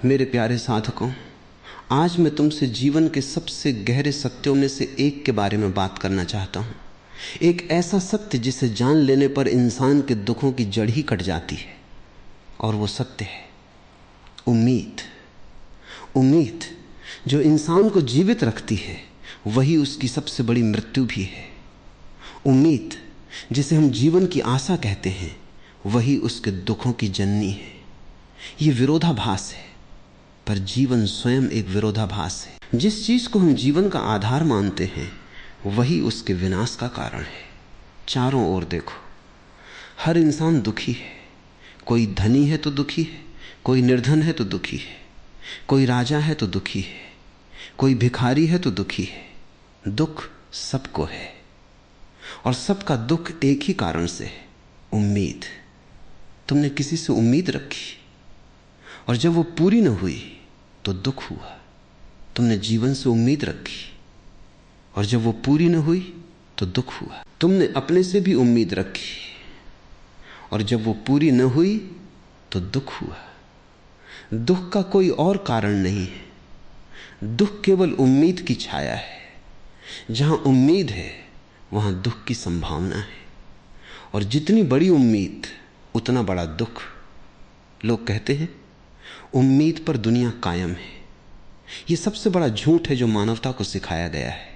मेरे प्यारे साधकों, आज मैं तुमसे जीवन के सबसे गहरे सत्यों में से एक के बारे में बात करना चाहता हूँ। एक ऐसा सत्य जिसे जान लेने पर इंसान के दुखों की जड़ ही कट जाती है, और वो सत्य है उम्मीद। उम्मीद जो इंसान को जीवित रखती है, वही उसकी सबसे बड़ी मृत्यु भी है। उम्मीद जिसे हम जीवन की आशा कहते हैं, वही उसके दुखों की जननी है। ये विरोधाभास है, पर जीवन स्वयं एक विरोधाभास है। जिस चीज को हम जीवन का आधार मानते हैं, वही उसके विनाश का कारण है। चारों ओर देखो, हर इंसान दुखी है। कोई धनी है तो दुखी है, कोई निर्धन है तो दुखी है, कोई राजा है तो दुखी है, कोई भिखारी है तो दुखी है। दुख सबको है, और सबका दुख एक ही कारण से है, उम्मीद। तुमने किसी से उम्मीद रखी, और जब वो पूरी न हुई तो दुख हुआ। तुमने जीवन से उम्मीद रखी, और जब वो पूरी न हुई तो दुख हुआ। तुमने अपने से भी उम्मीद रखी, और जब वो पूरी न हुई तो दुख हुआ। दुख का कोई और कारण नहीं है। दुख केवल उम्मीद की छाया है। जहां उम्मीद है, वहां दुख की संभावना है, और जितनी बड़ी उम्मीद उतना बड़ा दुख। लोग कहते हैं उम्मीद पर दुनिया कायम है। यह सबसे बड़ा झूठ है जो मानवता को सिखाया गया है।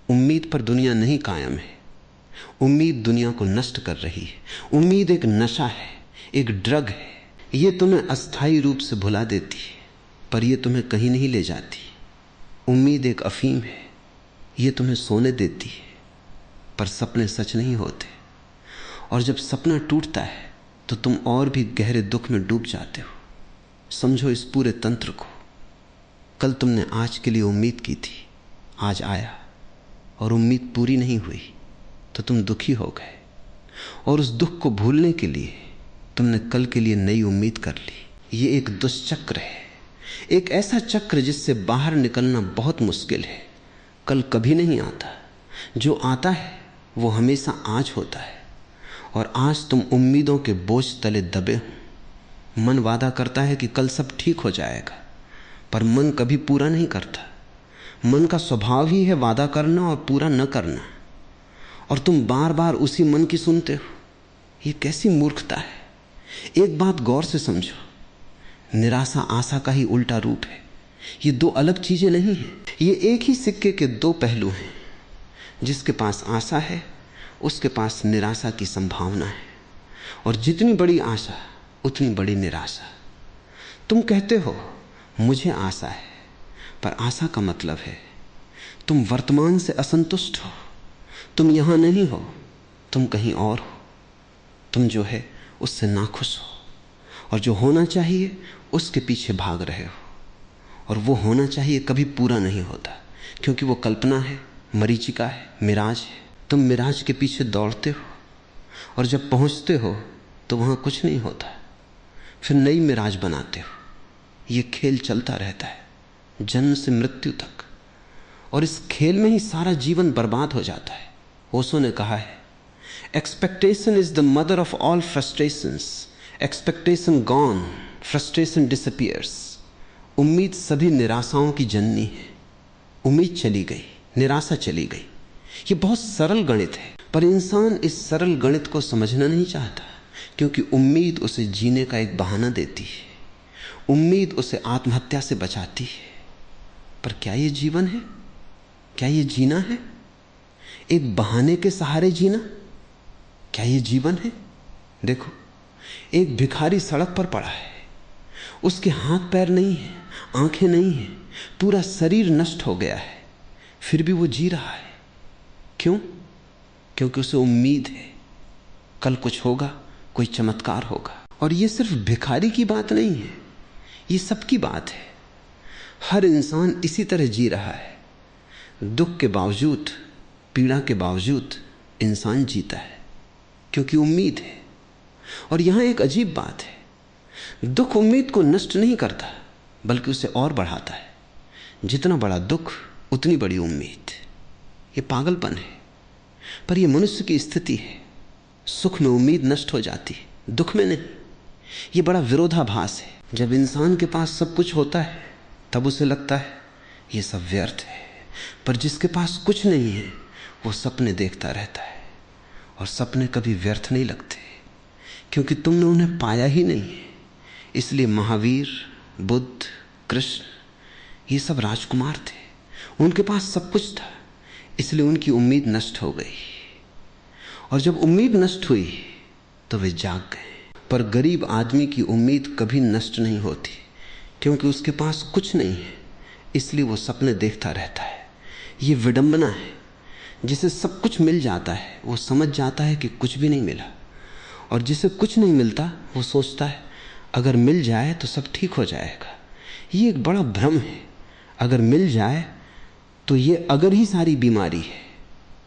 उम्मीद पर दुनिया नहीं कायम है। उम्मीद दुनिया को नष्ट कर रही है। उम्मीद एक नशा है, एक ड्रग है। यह तुम्हें अस्थायी रूप से भुला देती है, पर यह तुम्हें कहीं नहीं ले जाती। उम्मीद एक अफीम है। यह तुम्हें सोने देती है, पर सपने सच नहीं होते। और जब सपना टूटता है तो तुम और भी गहरे दुख में डूब जाते हो। समझो इस पूरे तंत्र को। कल तुमने आज के लिए उम्मीद की थी, आज आया और उम्मीद पूरी नहीं हुई तो तुम दुखी हो गए, और उस दुख को भूलने के लिए तुमने कल के लिए नई उम्मीद कर ली। ये एक दुष्चक्र है, एक ऐसा चक्र जिससे बाहर निकलना बहुत मुश्किल है। कल कभी नहीं आता, जो आता है वो हमेशा आज होता है। और आज तुम उम्मीदों के बोझ तले दबे हो। मन वादा करता है कि कल सब ठीक हो जाएगा, पर मन कभी पूरा नहीं करता। मन का स्वभाव ही है वादा करना और पूरा न करना, और तुम बार बार उसी मन की सुनते हो। ये कैसी मूर्खता है। एक बात गौर से समझो, निराशा आशा का ही उल्टा रूप है। ये दो अलग चीजें नहीं हैं। ये एक ही सिक्के के दो पहलू हैं। जिसके पास आशा है, उसके पास निराशा की संभावना है, और जितनी बड़ी आशा उतनी बड़ी निराशा। तुम कहते हो मुझे आशा है, पर आशा का मतलब है तुम वर्तमान से असंतुष्ट हो। तुम यहां नहीं हो, तुम कहीं और हो। तुम जो है उससे नाखुश हो, और जो होना चाहिए उसके पीछे भाग रहे हो। और वो होना चाहिए कभी पूरा नहीं होता, क्योंकि वो कल्पना है, मरीचिका है, मिराज है। तुम मिराज के पीछे दौड़ते हो, और जब पहुंचते हो तो वहां कुछ नहीं होता। फिर नई मिराज बनाते हो। ये खेल चलता रहता है जन्म से मृत्यु तक, और इस खेल में ही सारा जीवन बर्बाद हो जाता है। ओशो ने कहा है, expectation is the mother of all frustrations. Expectation gone, frustration disappears. उम्मीद सभी निराशाओं की जननी है। उम्मीद चली गई, निराशा चली गई। ये बहुत सरल गणित है, पर इंसान इस सरल गणित को समझना नहीं चाहता, क्योंकि उम्मीद उसे जीने का एक बहाना देती है। उम्मीद उसे आत्महत्या से बचाती है। पर क्या ये जीवन है? क्या ये जीना है? एक बहाने के सहारे जीना, क्या ये जीवन है? देखो, एक भिखारी सड़क पर पड़ा है। उसके हाथ पैर नहीं है, आंखें नहीं है, पूरा शरीर नष्ट हो गया है, फिर भी वो जी रहा है। क्यों? क्योंकि उसे उम्मीद है कल कुछ होगा, कोई चमत्कार होगा। और ये सिर्फ भिखारी की बात नहीं है, ये सबकी बात है। हर इंसान इसी तरह जी रहा है। दुख के बावजूद, पीड़ा के बावजूद इंसान जीता है, क्योंकि उम्मीद है। और यहां एक अजीब बात है, दुख उम्मीद को नष्ट नहीं करता, बल्कि उसे और बढ़ाता है। जितना बड़ा दुख उतनी बड़ी उम्मीद। ये पागलपन है, पर यह मनुष्य की स्थिति है। सुख में उम्मीद नष्ट हो जाती है, दुख में नहीं। ये बड़ा विरोधाभास है। जब इंसान के पास सब कुछ होता है तब उसे लगता है ये सब व्यर्थ है, पर जिसके पास कुछ नहीं है वो सपने देखता रहता है, और सपने कभी व्यर्थ नहीं लगते क्योंकि तुमने उन्हें पाया ही नहीं है। इसलिए महावीर, बुद्ध, कृष्ण ये सब राजकुमार थे, उनके पास सब कुछ था, इसलिए उनकी उम्मीद नष्ट हो गई, और जब उम्मीद नष्ट हुई तो वे जाग गए। पर गरीब आदमी की उम्मीद कभी नष्ट नहीं होती क्योंकि उसके पास कुछ नहीं है, इसलिए वो सपने देखता रहता है। ये विडंबना है। जिसे सब कुछ मिल जाता है वो समझ जाता है कि कुछ भी नहीं मिला, और जिसे कुछ नहीं मिलता वो सोचता है अगर मिल जाए तो सब ठीक हो जाएगा। ये एक बड़ा भ्रम है। अगर मिल जाए तो ये अगर ही सारी बीमारी है।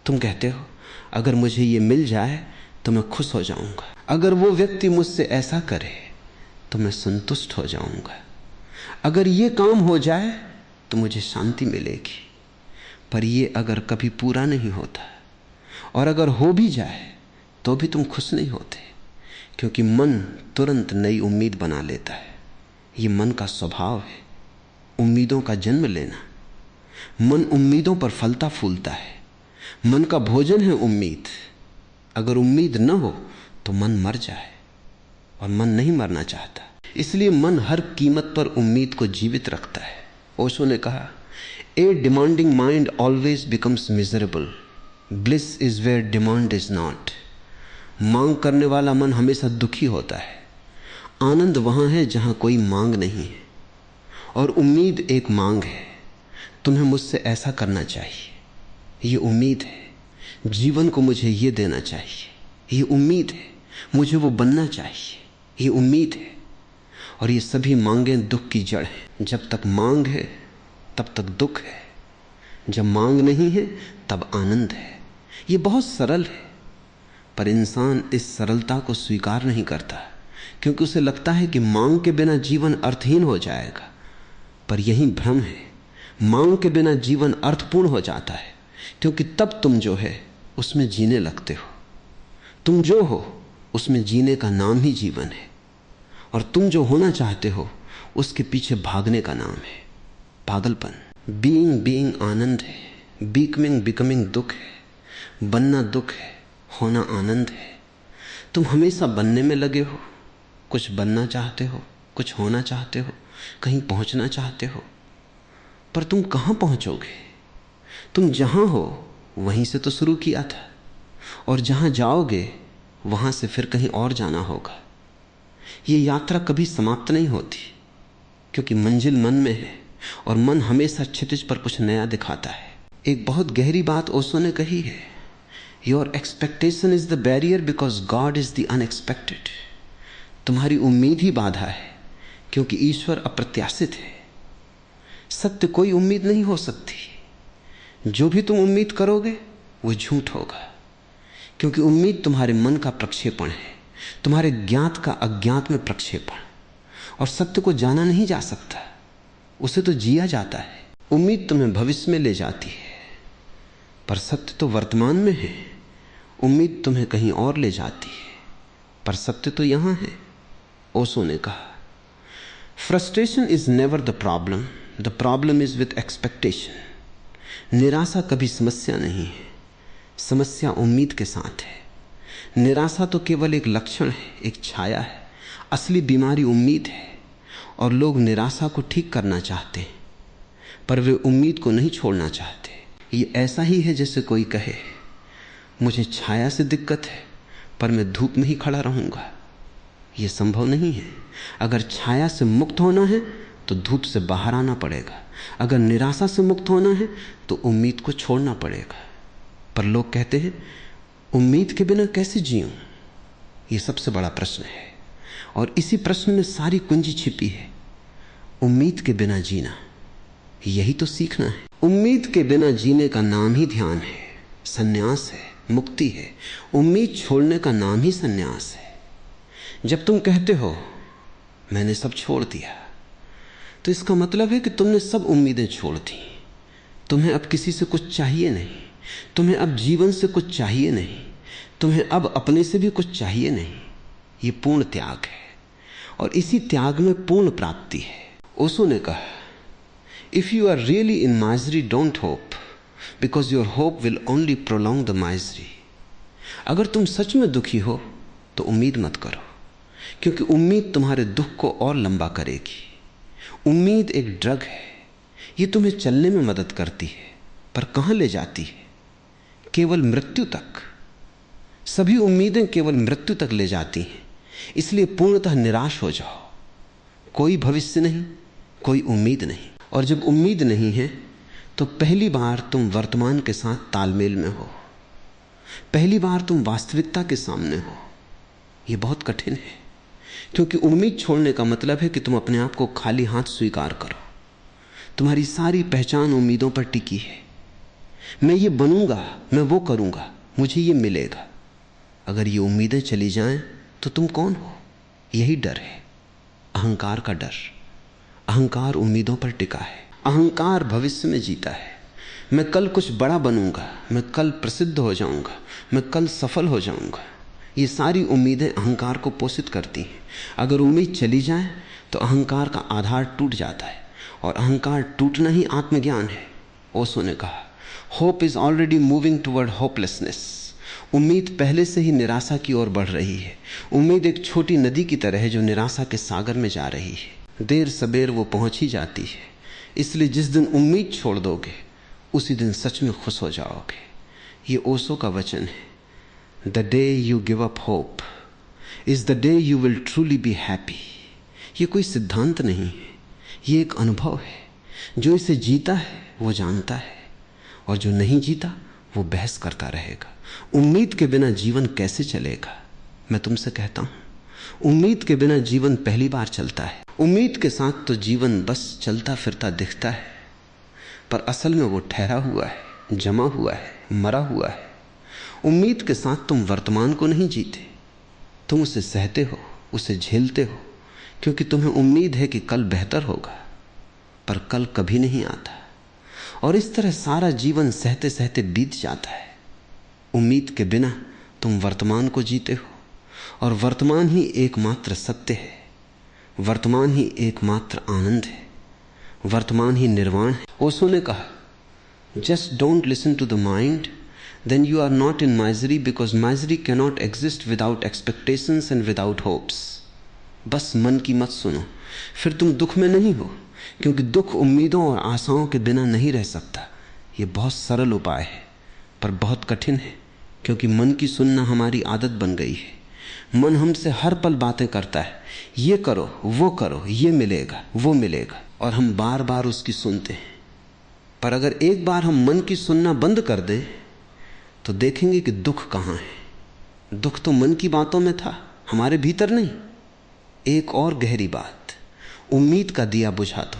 तुम कहते हो अगर मुझे ये मिल जाए तो मैं खुश हो जाऊंगा, अगर वो व्यक्ति मुझसे ऐसा करे तो मैं संतुष्ट हो जाऊंगा, अगर ये काम हो जाए तो मुझे शांति मिलेगी। पर ये अगर कभी पूरा नहीं होता, और अगर हो भी जाए तो भी तुम खुश नहीं होते, क्योंकि मन तुरंत नई उम्मीद बना लेता है। ये मन का स्वभाव है, उम्मीदों का जन्म लेना। मन उम्मीदों पर फलता फूलता है। मन का भोजन है उम्मीद। अगर उम्मीद न हो तो मन मर जाए, और मन नहीं मरना चाहता, इसलिए मन हर कीमत पर उम्मीद को जीवित रखता है। ओशो ने कहा, a demanding mind always becomes miserable, bliss is where demand is not. मांग करने वाला मन हमेशा दुखी होता है। आनंद वहां है जहां कोई मांग नहीं है, और उम्मीद एक मांग है। तुम्हें मुझसे ऐसा करना चाहिए, ये उम्मीद है। जीवन को मुझे ये देना चाहिए, ये उम्मीद है। मुझे वो बनना चाहिए, ये उम्मीद है। और ये सभी मांगें दुख की जड़ हैं। जब तक मांग है तब तक दुख है, जब मांग नहीं है तब आनंद है। ये बहुत सरल है, पर इंसान इस सरलता को स्वीकार नहीं करता, क्योंकि उसे लगता है कि मांग के बिना जीवन अर्थहीन हो जाएगा। पर यही भ्रम है। मांग के बिना जीवन अर्थपूर्ण हो जाता है, क्योंकि तब तुम जो है उसमें जीने लगते हो। तुम जो हो उसमें जीने का नाम ही जीवन है, और तुम जो होना चाहते हो उसके पीछे भागने का नाम है पागलपन। बीइंग आनंद है, बिकमिंग दुख है, बनना दुख है, होना आनंद है। तुम हमेशा बनने में लगे हो, कुछ बनना चाहते हो, कुछ होना चाहते हो, कहीं पहुंचना चाहते हो, पर तुम कहां पहुंचोगे? तुम जहां हो वहीं से तो शुरू किया था, और जहां जाओगे वहां से फिर कहीं और जाना होगा। ये यात्रा कभी समाप्त नहीं होती, क्योंकि मंजिल मन में है, और मन हमेशा क्षितिज पर कुछ नया दिखाता है। एक बहुत गहरी बात ओशो ने कही है, your expectation is the barrier because God is the unexpected. तुम्हारी उम्मीद ही बाधा है, क्योंकि ईश्वर अप्रत्याशित है। सत्य कोई उम्मीद नहीं हो सकती। जो भी तुम उम्मीद करोगे वो झूठ होगा, क्योंकि उम्मीद तुम्हारे मन का प्रक्षेपण है, तुम्हारे ज्ञात का अज्ञात में प्रक्षेपण। और सत्य को जाना नहीं जा सकता, उसे तो जिया जाता है। उम्मीद तुम्हें भविष्य में ले जाती है, पर सत्य तो वर्तमान में है। उम्मीद तुम्हें कहीं और ले जाती है, पर सत्य तो यहां है। ओशो ने कहा, frustration is never the problem is with expectation. निराशा कभी समस्या नहीं है, समस्या उम्मीद के साथ है। निराशा तो केवल एक लक्षण है, एक छाया है। असली बीमारी उम्मीद है, और लोग निराशा को ठीक करना चाहते हैं, पर वे उम्मीद को नहीं छोड़ना चाहते। ये ऐसा ही है जैसे कोई कहे, मुझे छाया से दिक्कत है, पर मैं धूप में ही खड़ा रहूंगा। ये संभव नहीं है। अगर छाया से मुक्त होना है तो धूप से बाहर आना पड़ेगा। अगर निराशा से मुक्त होना है तो उम्मीद को छोड़ना पड़ेगा। पर लोग कहते हैं, उम्मीद के बिना कैसे जीऊं? ये सबसे बड़ा प्रश्न है, और इसी प्रश्न में सारी कुंजी छिपी है। उम्मीद के बिना जीना, यही तो सीखना है। उम्मीद के बिना जीने का नाम ही ध्यान है, संन्यास है, मुक्ति है। उम्मीद छोड़ने का नाम ही संन्यास है। जब तुम कहते हो मैंने सब छोड़ दिया, तो इसका मतलब है कि तुमने सब उम्मीदें छोड़ दी। तुम्हें अब किसी से कुछ चाहिए नहीं, तुम्हें अब जीवन से कुछ चाहिए नहीं, तुम्हें अब अपने से भी कुछ चाहिए नहीं। ये पूर्ण त्याग है। और इसी त्याग में पूर्ण प्राप्ति है। ओशो ने कहा, if you are really in misery don't hope, because your hope will only prolong the misery. अगर तुम सच में दुखी हो तो उम्मीद मत करो, क्योंकि उम्मीद तुम्हारे दुख को और लंबा करेगी। उम्मीद एक ड्रग है, ये तुम्हें चलने में मदद करती है, पर कहाँ ले जाती है? केवल मृत्यु तक। सभी उम्मीदें केवल मृत्यु तक ले जाती हैं। इसलिए पूर्णतः निराश हो जाओ। कोई भविष्य नहीं, कोई उम्मीद नहीं। और जब उम्मीद नहीं है तो पहली बार तुम वर्तमान के साथ तालमेल में हो, पहली बार तुम वास्तविकता के सामने हो। यह बहुत कठिन है, क्योंकि उम्मीद छोड़ने का मतलब है कि तुम अपने आप को खाली हाथ स्वीकार करो। तुम्हारी सारी पहचान उम्मीदों पर टिकी है। मैं ये बनूंगा, मैं वो करूंगा, मुझे ये मिलेगा। अगर ये उम्मीदें चली जाएं तो तुम कौन हो? यही डर है, अहंकार का डर। अहंकार उम्मीदों पर टिका है। अहंकार भविष्य में जीता है। मैं कल कुछ बड़ा बनूंगा, मैं कल प्रसिद्ध हो जाऊंगा, मैं कल सफल हो जाऊंगा। ये सारी उम्मीदें अहंकार को पोषित करती हैं। अगर उम्मीद चली जाए तो अहंकार का आधार टूट जाता है, और अहंकार टूटना ही आत्मज्ञान है। ओशो ने कहा, hope is already moving toward hopelessness. उम्मीद पहले से ही निराशा की ओर बढ़ रही है। उम्मीद एक छोटी नदी की तरह है जो निराशा के सागर में जा रही है। देर सबेर वो पहुंच ही जाती है। इसलिए जिस दिन उम्मीद छोड़ दोगे उसी दिन सच में खुश हो जाओगे। ये ओशो का वचन है। The day you give up hope is the day you will truly be happy. ये कोई सिद्धांत नहीं है, ये एक अनुभव है। जो इसे जीता है वो जानता है, और जो नहीं जीता वो बहस करता रहेगा। उम्मीद के बिना जीवन कैसे चलेगा? मैं तुमसे कहता हूं, उम्मीद के बिना जीवन पहली बार चलता है। उम्मीद के साथ तो जीवन बस चलता फिरता दिखता है, पर असल में वो ठहरा हुआ है, जमा हुआ है, मरा हुआ है। उम्मीद के साथ तुम वर्तमान को नहीं जीते, तुम उसे सहते हो, उसे झेलते हो, क्योंकि तुम्हें उम्मीद है कि कल बेहतर होगा, पर कल कभी नहीं आता। और इस तरह सारा जीवन सहते सहते बीत जाता है। उम्मीद के बिना तुम वर्तमान को जीते हो, और वर्तमान ही एकमात्र सत्य है, वर्तमान ही एकमात्र आनंद है, वर्तमान ही निर्वाण है। ओशो ने कहा, just don't listen to the mind, then you are not in misery, because misery can not exist without expectations and without hopes. बस मन की मत सुनो, फिर तुम दुख में नहीं हो, क्योंकि दुख उम्मीदों और आशाओं के बिना नहीं रह सकता। यह बहुत सरल उपाय है, पर बहुत कठिन है, क्योंकि मन की सुनना हमारी आदत बन गई है। मन हमसे हर पल बातें करता है, ये करो, वो करो, ये मिलेगा, वो मिलेगा, और हम बार बार उसकी सुनते हैं। पर अगर एक बार हम मन की सुनना बंद कर दें तो देखेंगे कि दुख कहाँ है। दुख तो मन की बातों में था, हमारे भीतर नहीं। एक और गहरी बात, उम्मीद का दिया बुझा दो।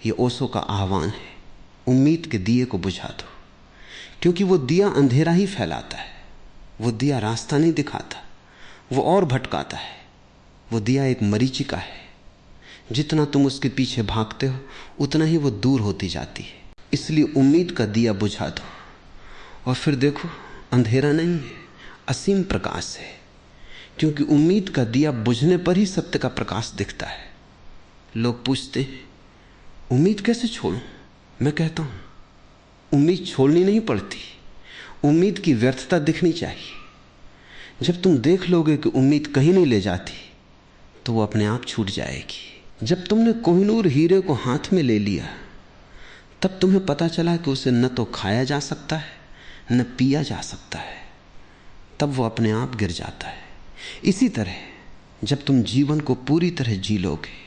ये ओशो का आह्वान है, उम्मीद के दिए को बुझा दो, क्योंकि वो दिया अंधेरा ही फैलाता है। वो दिया रास्ता नहीं दिखाता, वो और भटकाता है। वो दिया एक मरीचिका है, जितना तुम उसके पीछे भागते हो उतना ही वो दूर होती जाती है। इसलिए उम्मीद का दिया बुझा दो, और फिर देखो अंधेरा नहीं है, असीम प्रकाश है, क्योंकि उम्मीद का दिया बुझने पर ही सत्य का प्रकाश दिखता है। लोग पूछते हैं, उम्मीद कैसे छोड़ूं? मैं कहता हूं, उम्मीद छोड़नी नहीं पड़ती, उम्मीद की व्यर्थता दिखनी चाहिए। जब तुम देख लोगे कि उम्मीद कहीं नहीं ले जाती, तो वो अपने आप छूट जाएगी। जब तुमने कोहिनूर हीरे को हाथ में ले लिया, तब तुम्हें पता चला कि उसे न तो खाया जा सकता है न पिया जा सकता है, तब वो अपने आप गिर जाता है। इसी तरह जब तुम जीवन को पूरी तरह जी लोगे,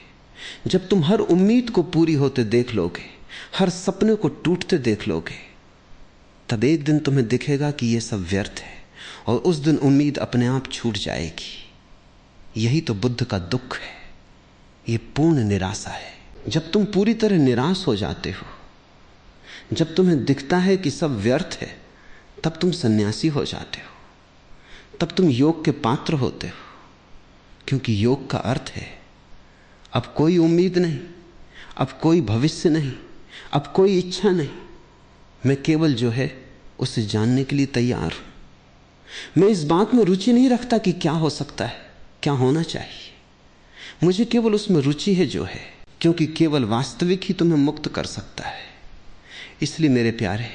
जब तुम हर उम्मीद को पूरी होते देख लोगे, हर सपने को टूटते देख लोगे, तब एक दिन तुम्हें दिखेगा कि यह सब व्यर्थ है, और उस दिन उम्मीद अपने आप छूट जाएगी। यही तो बुद्ध का दुख है, ये पूर्ण निराशा है। जब तुम पूरी तरह निराश हो जाते हो, जब तुम्हें दिखता है कि सब व्यर्थ है, तब तुम सन्यासी हो जाते हो, तब तुम योग के पात्र होते हो, क्योंकि योग का अर्थ है अब कोई उम्मीद नहीं, अब कोई भविष्य नहीं, अब कोई इच्छा नहीं। मैं केवल जो है उसे जानने के लिए तैयार हूं। मैं इस बात में रुचि नहीं रखता कि क्या हो सकता है, क्या होना चाहिए। मुझे केवल उसमें रुचि है जो है, क्योंकि केवल वास्तविक ही तुम्हें मुक्त कर सकता है। इसलिए मेरे प्यारे,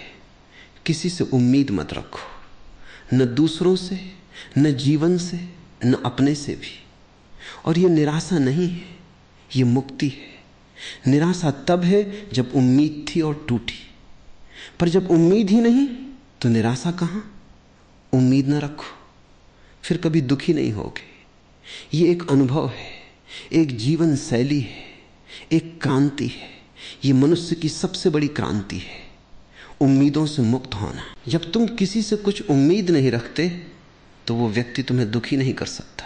किसी से उम्मीद मत रखो, न दूसरों से, न जीवन से, न अपने से भी। और ये निराशा नहीं है, ये मुक्ति है। निराशा तब है जब उम्मीद थी और टूटी, पर जब उम्मीद ही नहीं तो निराशा कहाँ। उम्मीद न रखो, फिर कभी दुखी नहीं होगे। ये एक अनुभव है, एक जीवन शैली है, एक क्रांति है। ये मनुष्य की सबसे बड़ी क्रांति है, उम्मीदों से मुक्त होना। जब तुम किसी से कुछ उम्मीद नहीं रखते तो वो व्यक्ति तुम्हें दुखी नहीं कर सकता,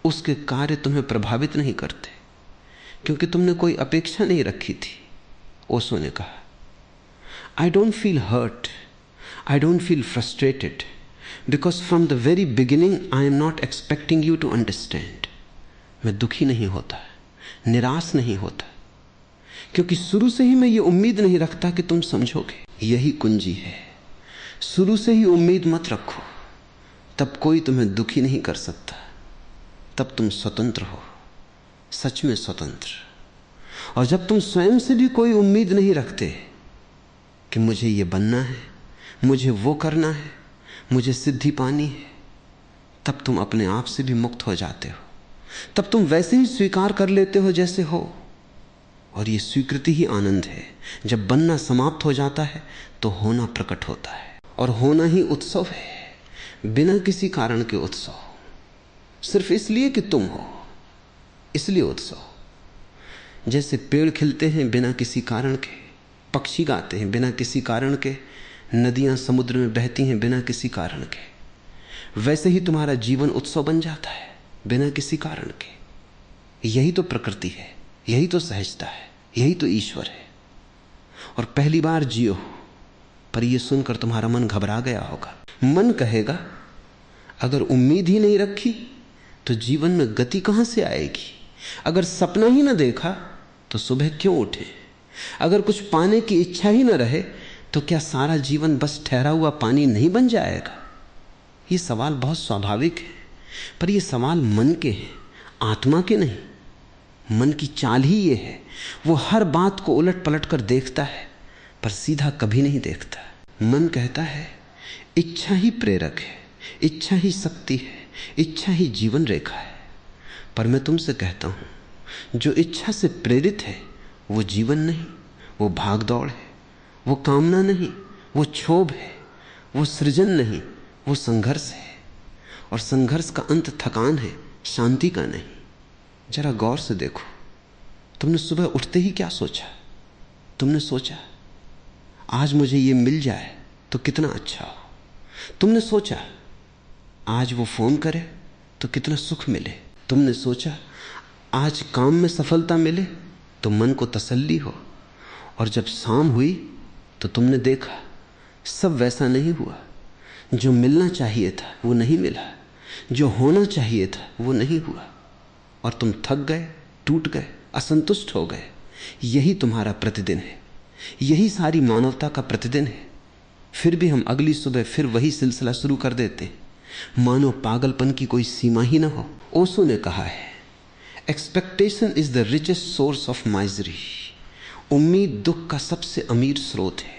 उसके कार्य तुम्हें प्रभावित नहीं करते, क्योंकि तुमने कोई अपेक्षा नहीं रखी थी। ओशो ने कहा, I don't feel hurt, I don't feel frustrated, because from the very beginning I am not expecting you to understand. मैं दुखी नहीं होता, निराश नहीं होता, क्योंकि शुरू से ही मैं ये उम्मीद नहीं रखता कि तुम समझोगे। यही कुंजी है, शुरू से ही उम्मीद मत रखो, तब कोई तुम्हें दुखी नहीं कर सकता। तब तुम स्वतंत्र हो, सच में स्वतंत्र। और जब तुम स्वयं से भी कोई उम्मीद नहीं रखते कि मुझे ये बनना है, मुझे वो करना है, मुझे सिद्धि पानी है, तब तुम अपने आप से भी मुक्त हो जाते हो। तब तुम वैसे ही स्वीकार कर लेते हो जैसे हो। और ये स्वीकृति ही आनंद है। जब बनना समाप्त हो जाता है तो होना प्रकट होता है, और होना ही उत्सव है, बिना किसी कारण के उत्सव। सिर्फ इसलिए कि तुम हो, इसलिए उत्सव। जैसे पेड़ खिलते हैं बिना किसी कारण के, पक्षी गाते हैं बिना किसी कारण के, नदियां समुद्र में बहती हैं बिना किसी कारण के, वैसे ही तुम्हारा जीवन उत्सव बन जाता है बिना किसी कारण के। यही तो प्रकृति है, यही तो सहजता है, यही तो ईश्वर है। और पहली बार जियो, पर यह सुनकर तुम्हारा मन घबरा गया होगा। मन कहेगा, अगर उम्मीद ही नहीं रखी तो जीवन में गति कहां से आएगी। अगर सपना ही ना देखा तो सुबह क्यों उठे। अगर कुछ पाने की इच्छा ही ना रहे तो क्या सारा जीवन बस ठहरा हुआ पानी नहीं बन जाएगा। ये सवाल बहुत स्वाभाविक है, पर ये सवाल मन के हैं, आत्मा के नहीं। मन की चाल ही ये है, वो हर बात को उलट पलट कर देखता है, पर सीधा कभी नहीं देखता। मन कहता है इच्छा ही प्रेरक है, इच्छा ही शक्ति है, इच्छा ही जीवन रेखा है। पर मैं तुमसे कहता हूं, जो इच्छा से प्रेरित है वो जीवन नहीं, वो भाग दौड़ है, वो कामना नहीं, वो क्षोभ है, वो सृजन नहीं, वो संघर्ष है। और संघर्ष का अंत थकान है, शांति का नहीं। जरा गौर से देखो, तुमने सुबह उठते ही क्या सोचा? तुमने सोचा आज मुझे ये मिल जाए तो कितना अच्छा हो। तुमने सोचा आज वो फोन करे तो कितना सुख मिले। तुमने सोचा आज काम में सफलता मिले तो मन को तसल्ली हो। और जब शाम हुई तो तुमने देखा सब वैसा नहीं हुआ। जो मिलना चाहिए था वो नहीं मिला, जो होना चाहिए था वो नहीं हुआ, और तुम थक गए, टूट गए, असंतुष्ट हो गए। यही तुम्हारा प्रतिदिन है, यही सारी मानवता का प्रतिदिन है। फिर भी हम अगली सुबह फिर वही सिलसिला शुरू कर देते, मानो पागलपन की कोई सीमा ही ना हो। ओशो ने कहा है, expectation is the richest source of misery. उम्मीद दुख का सबसे अमीर स्रोत है।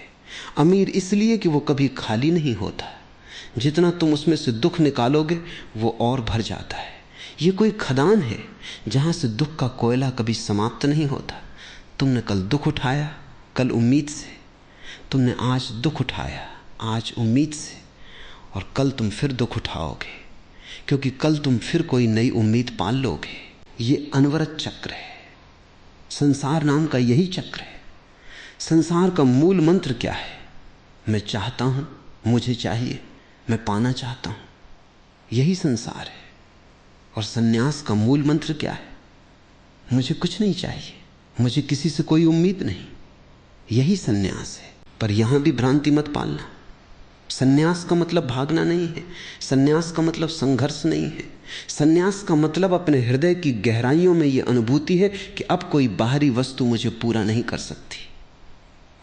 अमीर इसलिए कि वो कभी खाली नहीं होता। जितना तुम उसमें से दुख निकालोगे वो और भर जाता है। ये कोई खदान है जहां से दुख का कोयला कभी समाप्त नहीं होता। तुमने कल दुख उठाया, कल उम्मीद से। तुमने आज दुख उठाया, आज उम्मीद से, और कल तुम फिर दुख उठाओगे, क्योंकि कल तुम फिर कोई नई उम्मीद पाल लोगे। ये अनवरत चक्र है, संसार नाम का यही चक्र है। संसार का मूल मंत्र क्या है? मैं चाहता हूं, मुझे चाहिए, मैं पाना चाहता हूं। यही संसार है। और सन्यास का मूल मंत्र क्या है? मुझे कुछ नहीं चाहिए, मुझे किसी से कोई उम्मीद नहीं। यही सन्यास है। पर यहां भी भ्रांति मत पालना। सन्यास का मतलब भागना नहीं है, सन्यास का मतलब संघर्ष नहीं है। सन्यास का मतलब अपने हृदय की गहराइयों में यह अनुभूति है कि अब कोई बाहरी वस्तु मुझे पूरा नहीं कर सकती।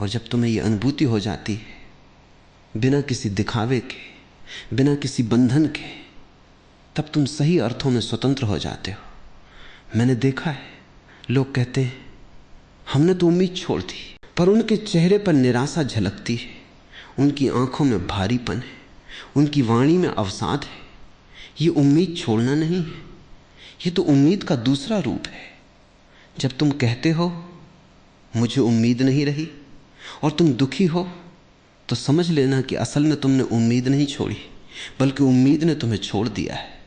और जब तुम्हें यह अनुभूति हो जाती है, बिना किसी दिखावे के, बिना किसी बंधन के, तब तुम सही अर्थों में स्वतंत्र हो जाते हो। मैंने देखा है, लोग कहते हैं हमने तो उम्मीद छोड़ दी, पर उनके चेहरे पर निराशा झलकती है, उनकी आंखों में भारीपन है, उनकी वाणी में अवसाद है। ये उम्मीद छोड़ना नहीं है, ये तो उम्मीद का दूसरा रूप है। जब तुम कहते हो मुझे उम्मीद नहीं रही और तुम दुखी हो, तो समझ लेना कि असल में तुमने उम्मीद नहीं छोड़ी, बल्कि उम्मीद ने तुम्हें छोड़ दिया है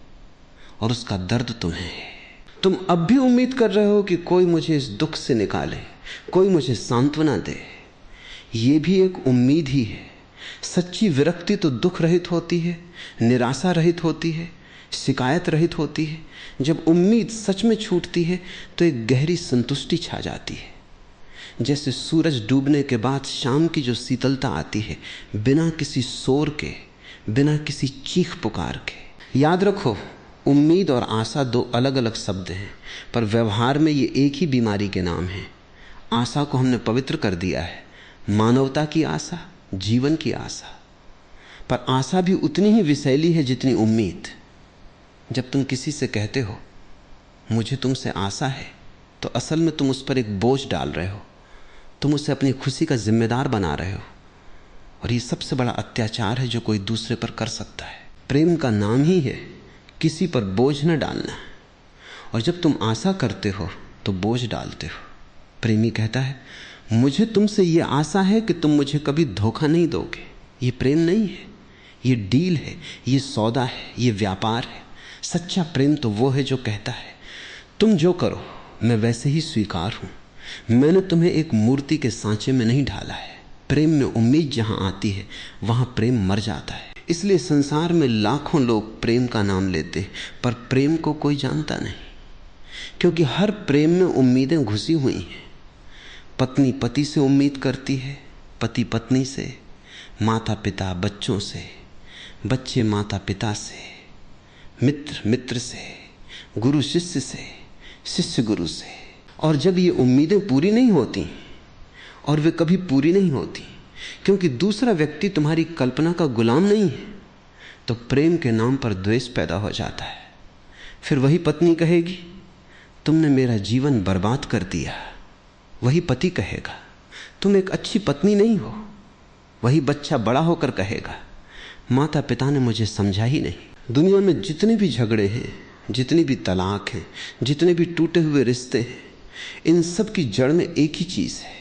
और उसका दर्द तुम्हें है। तुम अब भी उम्मीद कर रहे हो कि कोई मुझे इस दुख से निकाले, कोई मुझे सांत्वना दे। ये भी एक उम्मीद ही है। सच्ची विरक्ति तो दुख रहित होती है, निराशा रहित होती है, शिकायत रहित होती है। जब उम्मीद सच में छूटती है तो एक गहरी संतुष्टि छा जाती है, जैसे सूरज डूबने के बाद शाम की जो शीतलता आती है, बिना किसी शोर के, बिना किसी चीख पुकार के। याद रखो, उम्मीद और आशा दो अलग अलग शब्द हैं, पर व्यवहार में ये एक ही बीमारी के नाम हैं। आशा को हमने पवित्र कर दिया है, मानवता की आशा, जीवन की आशा। पर आशा भी उतनी ही विषैली है जितनी उम्मीद। जब तुम किसी से कहते हो मुझे तुमसे आशा है, तो असल में तुम उस पर एक बोझ डाल रहे हो, तुम उसे अपनी खुशी का जिम्मेदार बना रहे हो। और ये सबसे बड़ा अत्याचार है जो कोई दूसरे पर कर सकता है। प्रेम का नाम ही है किसी पर बोझ न डालना। और जब तुम आशा करते हो तो बोझ डालते हो। प्रेमी कहता है मुझे तुमसे ये आशा है कि तुम मुझे कभी धोखा नहीं दोगे। ये प्रेम नहीं है, ये डील है, ये सौदा है, ये व्यापार है। सच्चा प्रेम तो वो है जो कहता है तुम जो करो मैं वैसे ही स्वीकार हूं, मैंने तुम्हें एक मूर्ति के सांचे में नहीं ढाला है। प्रेम में उम्मीद जहां आती है वहां प्रेम मर जाता है। इसलिए संसार में लाखों लोग प्रेम का नाम लेते हैं, पर प्रेम को कोई जानता नहीं, क्योंकि हर प्रेम में उम्मीदें घुसी हुई हैं। पत्नी पति से उम्मीद करती है, पति पत्नी से, माता पिता बच्चों से, बच्चे माता पिता से, मित्र मित्र से, गुरु शिष्य से, शिष्य गुरु से। और जब ये उम्मीदें पूरी नहीं होती, और वे कभी पूरी नहीं होती क्योंकि दूसरा व्यक्ति तुम्हारी कल्पना का गुलाम नहीं है, तो प्रेम के नाम पर द्वेष पैदा हो जाता है। फिर वही पत्नी कहेगी तुमने मेरा जीवन बर्बाद कर दिया, वही पति कहेगा तुम एक अच्छी पत्नी नहीं हो, वही बच्चा बड़ा होकर कहेगा माता पिता ने मुझे समझा ही नहीं। दुनिया में जितने भी झगड़े हैं, जितनी भी तलाक हैं, जितने भी टूटे हुए रिश्ते हैं, इन सब की जड़ में एक ही चीज़ है,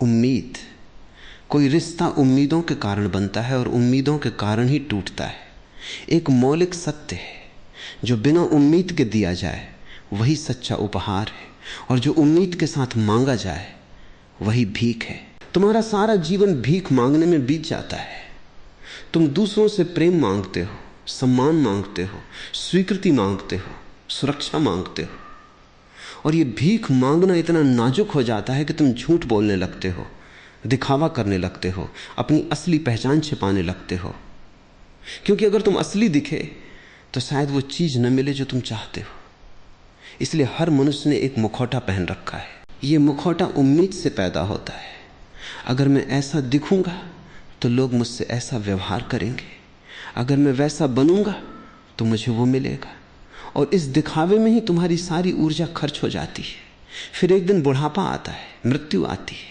उम्मीद। कोई रिश्ता उम्मीदों के कारण बनता है और उम्मीदों के कारण ही टूटता है। एक मौलिक सत्य है जो बिना उम्मीद के दिया जाए वही सच्चा उपहार है, और जो उम्मीद के साथ मांगा जाए वही भीख है। तुम्हारा सारा जीवन भीख मांगने में बीत जाता है। तुम दूसरों से प्रेम मांगते हो, सम्मान मांगते हो, स्वीकृति मांगते हो, सुरक्षा मांगते हो, और ये भीख मांगना इतना नाजुक हो जाता है कि तुम झूठ बोलने लगते हो, दिखावा करने लगते हो, अपनी असली पहचान छिपाने लगते हो। क्योंकि अगर तुम असली दिखे तो शायद वो चीज़ न मिले जो तुम चाहते हो। इसलिए हर मनुष्य ने एक मुखौटा पहन रखा है। ये मुखौटा उम्मीद से पैदा होता है। अगर मैं ऐसा दिखूंगा तो लोग मुझसे ऐसा व्यवहार करेंगे, अगर मैं वैसा बनूंगा तो मुझे वो मिलेगा। और इस दिखावे में ही तुम्हारी सारी ऊर्जा खर्च हो जाती है। फिर एक दिन बुढ़ापा आता है, मृत्यु आती है,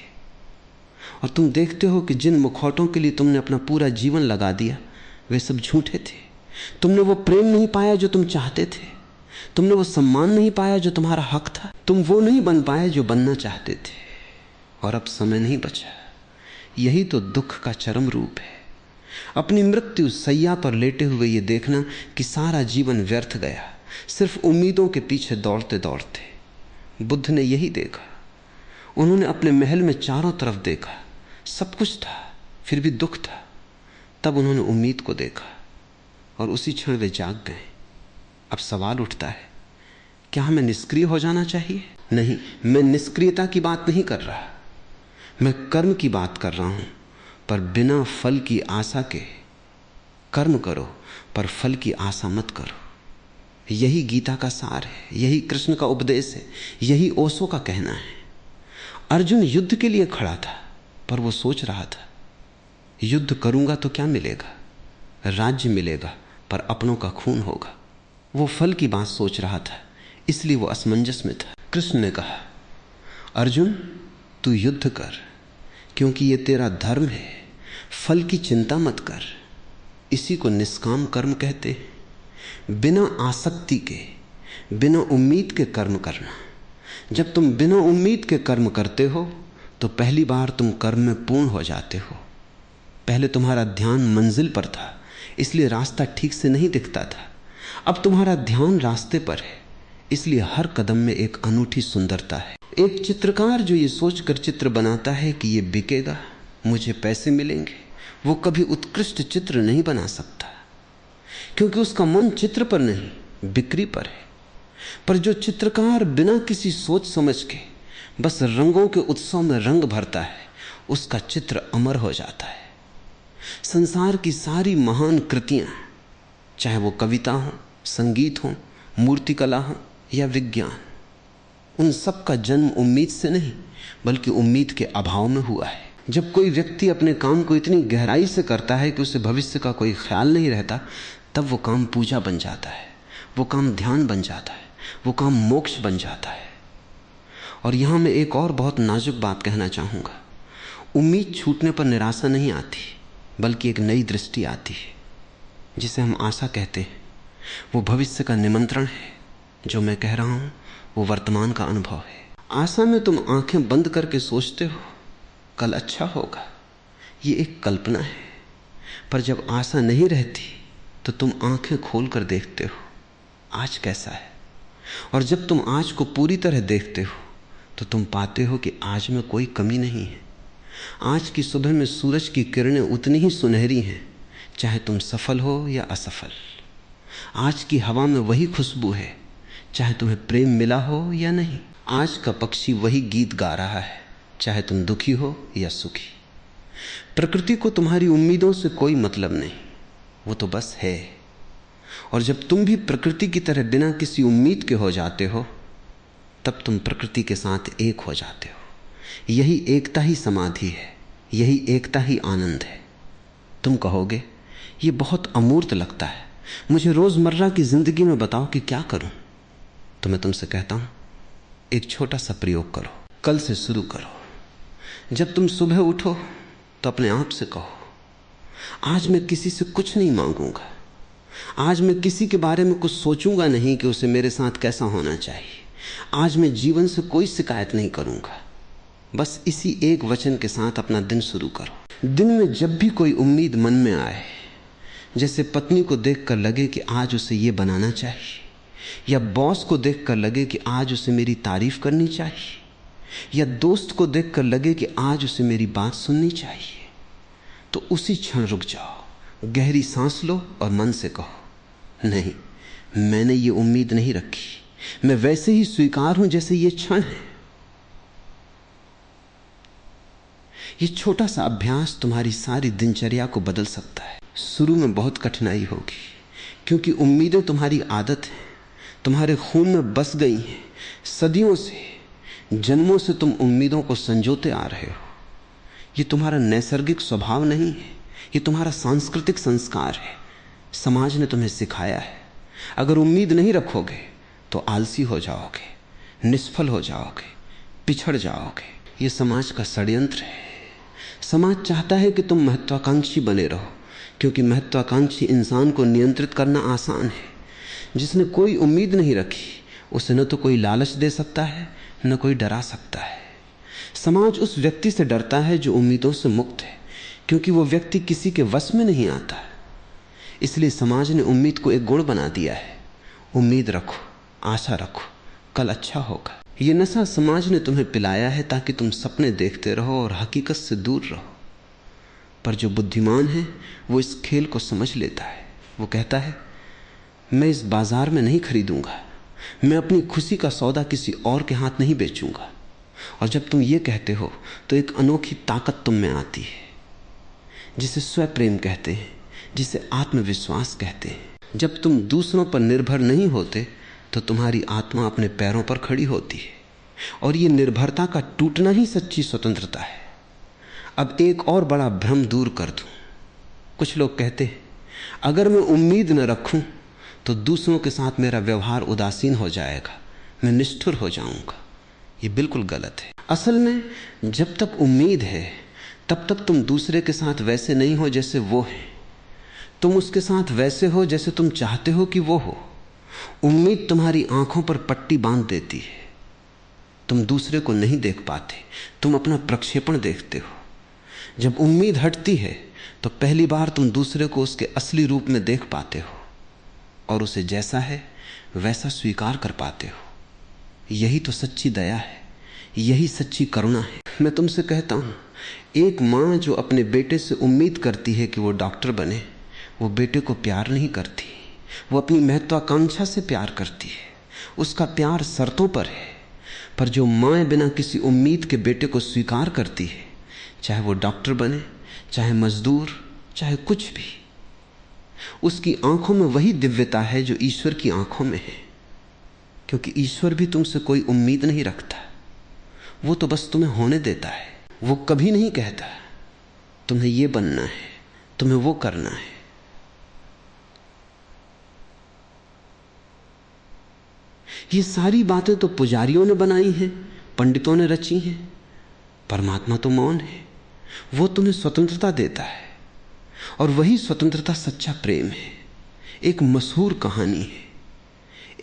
और तुम देखते हो कि जिन मुखौटों के लिए तुमने अपना पूरा जीवन लगा दिया वे सब झूठे थे। तुमने वो प्रेम नहीं पाया जो तुम चाहते थे, तुमने वो सम्मान नहीं पाया जो तुम्हारा हक था, तुम वो नहीं बन पाए जो बनना चाहते थे, और अब समय नहीं बचा। यही तो दुख का चरम रूप है। अपनी मृत्यु सैया पर लेटे हुए ये देखना कि सारा जीवन व्यर्थ गया, सिर्फ उम्मीदों के पीछे दौड़ते दौड़ते। बुद्ध ने यही देखा। उन्होंने अपने महल में चारों तरफ देखा, सब कुछ था, फिर भी दुख था। तब उन्होंने उम्मीद को देखा और उसी क्षण वे जाग गए। अब सवाल उठता है, क्या हमें निष्क्रिय हो जाना चाहिए? नहीं, मैं निष्क्रियता की बात नहीं कर रहा, मैं कर्म की बात कर रहा हूं। पर बिना फल की आशा के कर्म करो, पर फल की आशा मत करो। यही गीता का सार है, यही कृष्ण का उपदेश है, यही ओशो का कहना है। अर्जुन युद्ध के लिए खड़ा था, पर वो सोच रहा था युद्ध करूंगा तो क्या मिलेगा? राज्य मिलेगा, पर अपनों का खून होगा। वो फल की बात सोच रहा था, इसलिए वो असमंजस में था। कृष्ण ने कहा, अर्जुन तू युद्ध कर, क्योंकि ये तेरा धर्म है। फल की चिंता मत कर, इसी को निष्काम कर्म कहते हैं। बिना आसक्ति के, बिना उम्मीद के कर्म करना। जब तुम बिना उम्मीद के कर्म करते हो तो पहली बार तुम कर्म में पूर्ण हो जाते हो। पहले तुम्हारा ध्यान मंजिल पर था, इसलिए रास्ता ठीक से नहीं दिखता था। अब तुम्हारा ध्यान रास्ते पर है, इसलिए हर कदम में एक अनूठी सुंदरता है। एक चित्रकार जो ये सोचकर चित्र बनाता है कि ये बिकेगा, मुझे पैसे मिलेंगे, वो कभी उत्कृष्ट चित्र नहीं बना सकता, क्योंकि उसका मन चित्र पर नहीं, बिक्री पर है। पर जो चित्रकार बिना किसी सोच समझ के बस रंगों के उत्सव में रंग भरता है, उसका चित्र अमर हो जाता है। संसार की सारी महान कृतियां, चाहे वो कविता हो, संगीत हो, मूर्तिकला हो या विज्ञान, उन सब का जन्म उम्मीद से नहीं बल्कि उम्मीद के अभाव में हुआ है। जब कोई व्यक्ति अपने काम को इतनी गहराई से करता है कि उसे भविष्य का कोई ख्याल नहीं रहता, तब वो काम पूजा बन जाता है, वो काम ध्यान बन जाता है, वो काम मोक्ष बन जाता है। और यहां मैं एक और बहुत नाजुक बात कहना चाहूंगा। उम्मीद छूटने पर निराशा नहीं आती, बल्कि एक नई दृष्टि आती है, जिसे हम आशा कहते हैं। वो भविष्य का निमंत्रण है। जो मैं कह रहा हूं वो वर्तमान का अनुभव है। आशा में तुम आंखें बंद करके सोचते हो कल अच्छा होगा, ये एक कल्पना है। पर जब आशा नहीं रहती तो तुम आंखें खोलकर देखते हो आज कैसा है। और जब तुम आज को पूरी तरह देखते हो तो तुम पाते हो कि आज में कोई कमी नहीं है। आज की सुबह में सूरज की किरणें उतनी ही सुनहरी हैं, चाहे तुम सफल हो या असफल। आज की हवा में वही खुशबू है, चाहे तुम्हें प्रेम मिला हो या नहीं। आज का पक्षी वही गीत गा रहा है, चाहे तुम दुखी हो या सुखी। प्रकृति को तुम्हारी उम्मीदों से कोई मतलब नहीं, वो तो बस है। और जब तुम भी प्रकृति की तरह बिना किसी उम्मीद के हो जाते हो, तब तुम प्रकृति के साथ एक हो जाते हो। यही एकता ही समाधि है, यही एकता ही आनंद है। तुम कहोगे ये बहुत अमूर्त लगता है, मुझे रोजमर्रा की जिंदगी में बताओ कि क्या करूं। तो मैं तुमसे कहता हूं, एक छोटा सा प्रयोग करो, कल से शुरू करो। जब तुम सुबह उठो तो अपने आप से कहो, आज मैं किसी से कुछ नहीं मांगूंगा, आज मैं किसी के बारे में कुछ सोचूंगा नहीं कि उसे मेरे साथ कैसा होना चाहिए, आज मैं जीवन से कोई शिकायत नहीं करूंगा। बस इसी एक वचन के साथ अपना दिन शुरू करो। दिन में जब भी कोई उम्मीद मन में आए, जैसे पत्नी को देखकर लगे कि आज उसे ये बनाना चाहिए, या बॉस को देखकर लगे कि आज उसे मेरी तारीफ करनी चाहिए, या दोस्त को देखकर लगे कि आज उसे मेरी बात सुननी चाहिए, तो उसी क्षण रुक जाओ, गहरी सांस लो और मन से कहो, नहीं, मैंने ये उम्मीद नहीं रखी, मैं वैसे ही स्वीकार हूं जैसे ये क्षण है। ये छोटा सा अभ्यास तुम्हारी सारी दिनचर्या को बदल सकता है। शुरू में बहुत कठिनाई होगी, क्योंकि उम्मीदें तुम्हारी आदत है, तुम्हारे खून में बस गई हैं। सदियों से, जन्मों से तुम उम्मीदों को संजोते आ रहे हो। ये तुम्हारा नैसर्गिक स्वभाव नहीं है, ये तुम्हारा सांस्कृतिक संस्कार है। समाज ने तुम्हें सिखाया है। अगर उम्मीद नहीं रखोगे तो आलसी हो जाओगे, निष्फल हो जाओगे, पिछड़ जाओगे। ये समाज का षड्यंत्र है। समाज चाहता है कि तुम महत्वाकांक्षी बने रहो, क्योंकि महत्वाकांक्षी इंसान को नियंत्रित करना आसान है। जिसने कोई उम्मीद नहीं रखी, उसे न तो कोई लालच दे सकता है, न कोई डरा सकता है। समाज उस व्यक्ति से डरता है जो उम्मीदों से मुक्त है, क्योंकि वो व्यक्ति किसी के वश में नहीं आता। इसलिए समाज ने उम्मीद को एक गुण बना दिया है। उम्मीद रखो, आशा रखो, कल अच्छा होगा। ये नशा समाज ने तुम्हें पिलाया है ताकि तुम सपने देखते रहो और हकीकत से दूर रहो। पर जो बुद्धिमान है वो इस खेल को समझ लेता है। वो कहता है, मैं इस बाजार में नहीं खरीदूंगा, मैं अपनी खुशी का सौदा किसी और के हाथ नहीं बेचूंगा। और जब तुम ये कहते हो तो एक अनोखी ताकत तुम में आती है, जिसे स्वप्रेम कहते हैं, जिसे आत्मविश्वास कहते हैं। जब तुम दूसरों पर निर्भर नहीं होते तो तुम्हारी आत्मा अपने पैरों पर खड़ी होती है, और ये निर्भरता का टूटना ही सच्ची स्वतंत्रता है। अब एक और बड़ा भ्रम दूर कर दूं। कुछ लोग कहते हैं, अगर मैं उम्मीद न रखूं तो दूसरों के साथ मेरा व्यवहार उदासीन हो जाएगा, मैं निष्ठुर हो जाऊंगा। ये बिल्कुल गलत है। असल में जब तक उम्मीद है तब तक तुम दूसरे के साथ वैसे नहीं हो जैसे वो है, तुम उसके साथ वैसे हो जैसे तुम चाहते हो कि वो हो। उम्मीद तुम्हारी आंखों पर पट्टी बांध देती है, तुम दूसरे को नहीं देख पाते, तुम अपना प्रक्षेपण देखते हो। जब उम्मीद हटती है तो पहली बार तुम दूसरे को उसके असली रूप में देख पाते हो और उसे जैसा है वैसा स्वीकार कर पाते हो। यही तो सच्ची दया है, यही सच्ची करुणा है। मैं तुमसे कहता हूं, एक मां जो अपने बेटे से उम्मीद करती है कि वो डॉक्टर बने, वो बेटे को प्यार नहीं करती, वो अपनी महत्वाकांक्षा से प्यार करती है। उसका प्यार शर्तों पर है। पर जो मां बिना किसी उम्मीद के बेटे को स्वीकार करती है, चाहे वो डॉक्टर बने, चाहे मजदूर, चाहे कुछ भी, उसकी आंखों में वही दिव्यता है जो ईश्वर की आंखों में है। क्योंकि ईश्वर भी तुमसे कोई उम्मीद नहीं रखता, वो तो बस तुम्हें होने देता है। वो कभी नहीं कहता तुम्हें ये बनना है, तुम्हें वो करना है। ये सारी बातें तो पुजारियों ने बनाई हैं, पंडितों ने रची हैं। परमात्मा तो मौन है, वो तुम्हें स्वतंत्रता देता है और वही स्वतंत्रता सच्चा प्रेम है। एक मशहूर कहानी है।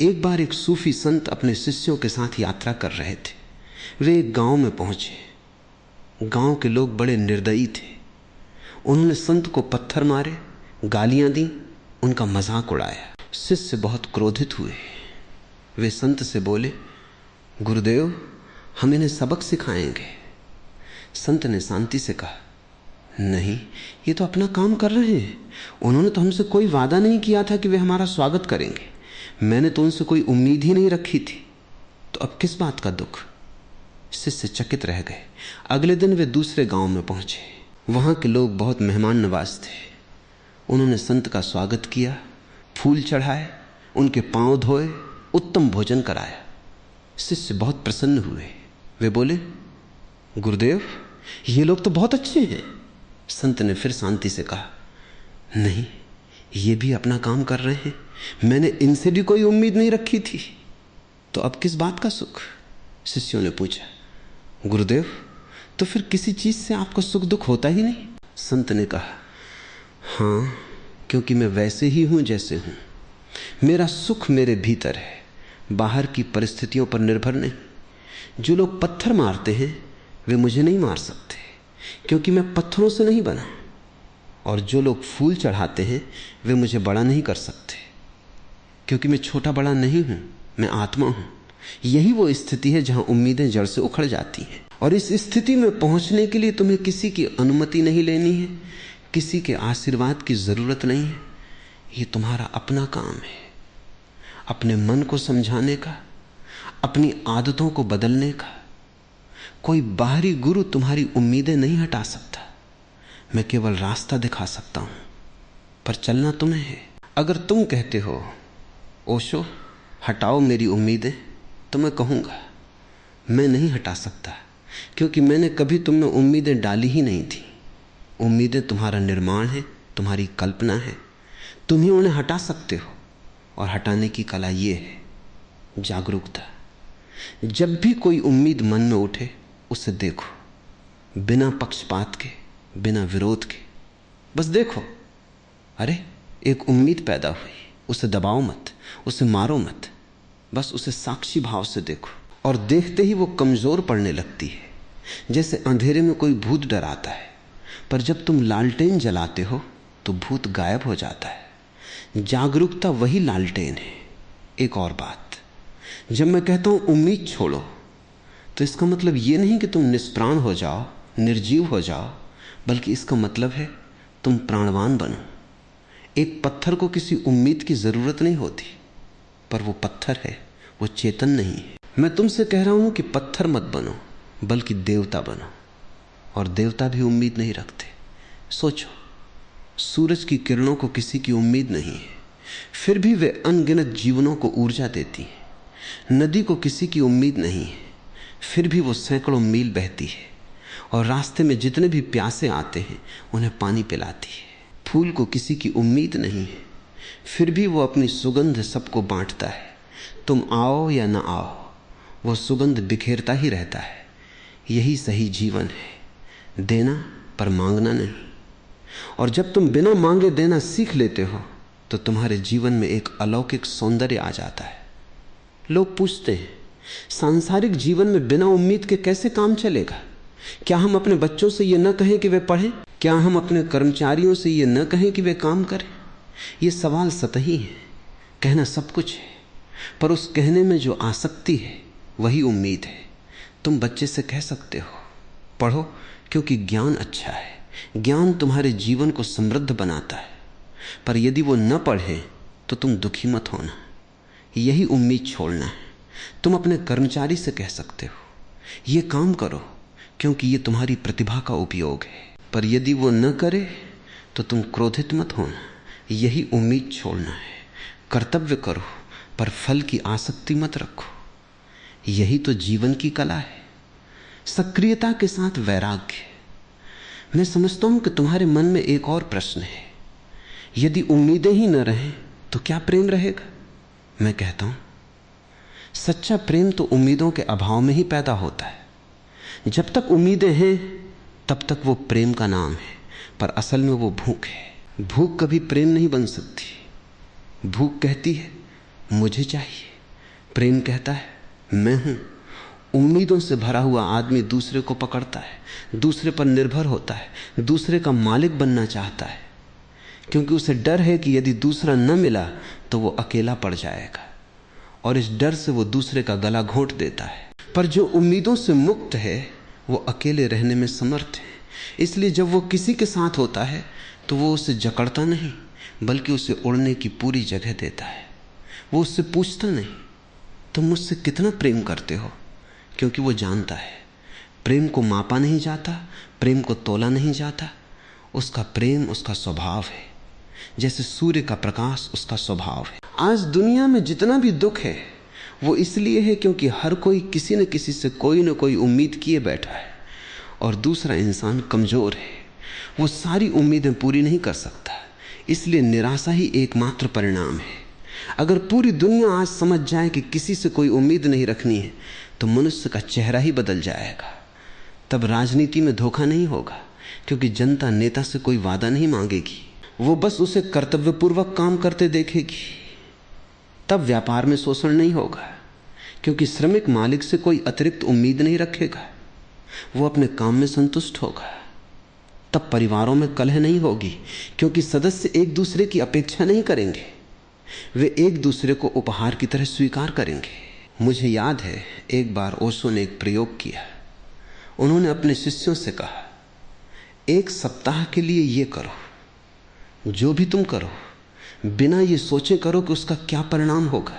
एक बार एक सूफी संत अपने शिष्यों के साथ यात्रा कर रहे थे। वे एक गांव में पहुंचे। गांव के लोग बड़े निर्दयी थे। उन्होंने संत को पत्थर मारे, गालियां दी, उनका मजाक उड़ाया। शिष्य बहुत क्रोधित हुए। वे संत से बोले, गुरुदेव, हम इन्हें सबक सिखाएंगे। संत ने शांति से कहा, नहीं, ये तो अपना काम कर रहे हैं। उन्होंने तो हमसे कोई वादा नहीं किया था कि वे हमारा स्वागत करेंगे। मैंने तो उनसे कोई उम्मीद ही नहीं रखी थी, तो अब किस बात का दुख। शिष्य चकित रह गए। अगले दिन वे दूसरे गांव में पहुंचे। वहां के लोग बहुत मेहमान नवाज थे। उन्होंने संत का स्वागत किया, फूल चढ़ाए, उनके पांव धोए, उत्तम भोजन कराया। शिष्य बहुत प्रसन्न हुए। वे बोले, गुरुदेव, ये लोग तो बहुत अच्छे हैं। संत ने फिर शांति से कहा, नहीं, ये भी अपना काम कर रहे हैं। मैंने इनसे भी कोई उम्मीद नहीं रखी थी, तो अब किस बात का सुख। शिष्यों ने पूछा, गुरुदेव, तो फिर किसी चीज से आपको सुख दुख होता ही नहीं। संत ने कहा, हाँ, क्योंकि मैं वैसे ही हूं जैसे हूं। मेरा सुख मेरे भीतर है, बाहर की परिस्थितियों पर निर्भर नहीं। जो लोग पत्थर मारते हैं वे मुझे नहीं मार सकते, क्योंकि मैं पत्थरों से नहीं बना। और जो लोग फूल चढ़ाते हैं वे मुझे बड़ा नहीं कर सकते, क्योंकि मैं छोटा बड़ा नहीं हूं, मैं आत्मा हूं। यही वो स्थिति है जहां उम्मीदें जड़ से उखड़ जाती हैं। और इस स्थिति में पहुंचने के लिए तुम्हें किसी की अनुमति नहीं लेनी है, किसी के आशीर्वाद की जरूरत नहीं है। ये तुम्हारा अपना काम है, अपने मन को समझाने का, अपनी आदतों को बदलने का। कोई बाहरी गुरु तुम्हारी उम्मीदें नहीं हटा सकता। मैं केवल रास्ता दिखा सकता हूं, पर चलना तुम्हें है। अगर तुम कहते हो, ओशो, हटाओ मेरी उम्मीदें, तो मैं कहूंगा, मैं नहीं हटा सकता, क्योंकि मैंने कभी तुम में उम्मीदें डाली ही नहीं थी। उम्मीदें तुम्हारा निर्माण है, तुम्हारी कल्पना है। तुम ही उन्हें हटा सकते हो। और हटाने की कला ये है जागरूकता। जब भी कोई उम्मीद मन में उठे, उसे देखो, बिना पक्षपात के, बिना विरोध के। बस देखो, अरे एक उम्मीद पैदा हुई, उसे दबाओ मत, उसे मारो मत, बस उसे साक्षी भाव से देखो। और देखते ही वो कमजोर पड़ने लगती है। जैसे अंधेरे में कोई भूत डराता है, पर जब तुम लालटेन जलाते हो तो भूत गायब हो जाता है। जागरूकता वही लालटेन है। एक और बात, जब मैं कहता हूं उम्मीद छोड़ो, तो इसका मतलब ये नहीं कि तुम निष्प्राण हो जाओ, निर्जीव हो जाओ, बल्कि इसका मतलब है तुम प्राणवान बनो। एक पत्थर को किसी उम्मीद की जरूरत नहीं होती, पर वो पत्थर है, वो चेतन नहीं है। मैं तुमसे कह रहा हूं कि पत्थर मत बनो, बल्कि देवता बनो। और देवता भी उम्मीद नहीं रखते। सोचो, सूरज की किरणों को किसी की उम्मीद नहीं है, फिर भी वे अनगिनत जीवनों को ऊर्जा देती हैं। नदी को किसी की उम्मीद नहीं है, फिर भी वो सैकड़ों मील बहती है और रास्ते में जितने भी प्यासे आते हैं उन्हें पानी पिलाती है। फूल को किसी की उम्मीद नहीं है, फिर भी वो अपनी सुगंध सबको बांटता है। तुम आओ या ना आओ, वो सुगंध बिखेरता ही रहता है। यही सही जीवन है, देना पर मांगना नहीं। और जब तुम बिना मांगे देना सीख लेते हो तो तुम्हारे जीवन में एक अलौकिक सौंदर्य आ जाता है। लोग पूछते हैं, सांसारिक जीवन में बिना उम्मीद के कैसे काम चलेगा? क्या हम अपने बच्चों से ये न कहें कि वे पढ़ें? क्या हम अपने कर्मचारियों से ये न कहें कि वे काम करें? ये सवाल सतही है। कहना सब कुछ है, पर उस कहने में जो आसक्ति है वही उम्मीद है। तुम बच्चे से कह सकते हो, पढ़ो क्योंकि ज्ञान अच्छा है, ज्ञान तुम्हारे जीवन को समृद्ध बनाता है। पर यदि वो न पढ़े तो तुम दुखी मत होना, यही उम्मीद छोड़ना है। तुम अपने कर्मचारी से कह सकते हो, ये काम करो क्योंकि ये तुम्हारी प्रतिभा का उपयोग है। पर यदि वो न करे तो तुम क्रोधित मत होना, यही उम्मीद छोड़ना है। कर्तव्य करो पर फल की आसक्ति मत रखो, यही तो जीवन की कला है। सक्रियता के साथ वैराग्य। मैं समझता हूं कि तुम्हारे मन में एक और प्रश्न है, यदि उम्मीदें ही न रहें तो क्या प्रेम रहेगा? मैं कहता हूं, सच्चा प्रेम तो उम्मीदों के अभाव में ही पैदा होता है। जब तक उम्मीदें हैं तब तक वो प्रेम का नाम है, पर असल में वो भूख है। भूख कभी प्रेम नहीं बन सकती। भूख कहती है मुझे चाहिए, प्रेम कहता है मैं हूं। उम्मीदों से भरा हुआ आदमी दूसरे को पकड़ता है, दूसरे पर निर्भर होता है, दूसरे का मालिक बनना चाहता है, क्योंकि उसे डर है कि यदि दूसरा न मिला तो वो अकेला पड़ जाएगा, और इस डर से वो दूसरे का गला घोंट देता है। पर जो उम्मीदों से मुक्त है वो अकेले रहने में समर्थ है। इसलिए जब वो किसी के साथ होता है तो वो उसे जकड़ता नहीं, बल्कि उसे उड़ने की पूरी जगह देता है। वो उससे पूछता नहीं तुम मुझसे कितना प्रेम करते हो, क्योंकि वो जानता है प्रेम को मापा नहीं जाता, प्रेम को तोला नहीं जाता। उसका प्रेम उसका स्वभाव है, जैसे सूर्य का प्रकाश उसका स्वभाव है। आज दुनिया में जितना भी दुख है वो इसलिए है क्योंकि हर कोई किसी न किसी से कोई न कोई उम्मीद किए बैठा है, और दूसरा इंसान कमजोर है, वो सारी उम्मीदें पूरी नहीं कर सकता। इसलिए निराशा ही एकमात्र परिणाम है। अगर पूरी दुनिया आज समझ जाए कि किसी से कोई उम्मीद नहीं रखनी है तो मनुष्य का चेहरा ही बदल जाएगा। तब राजनीति में धोखा नहीं होगा, क्योंकि जनता नेता से कोई वादा नहीं मांगेगी, वो बस उसे कर्तव्यपूर्वक काम करते देखेगी। तब व्यापार में शोषण नहीं होगा, क्योंकि श्रमिक मालिक से कोई अतिरिक्त उम्मीद नहीं रखेगा, वो अपने काम में संतुष्ट होगा। तब परिवारों में कलह नहीं होगी, क्योंकि सदस्य एक दूसरे की अपेक्षा नहीं करेंगे, वे एक दूसरे को उपहार की तरह स्वीकार करेंगे। मुझे याद है एक बार ओशो ने एक प्रयोग किया। उन्होंने अपने शिष्यों से कहा, एक सप्ताह के लिए ये करो, जो भी तुम करो बिना ये सोचे करो कि उसका क्या परिणाम होगा।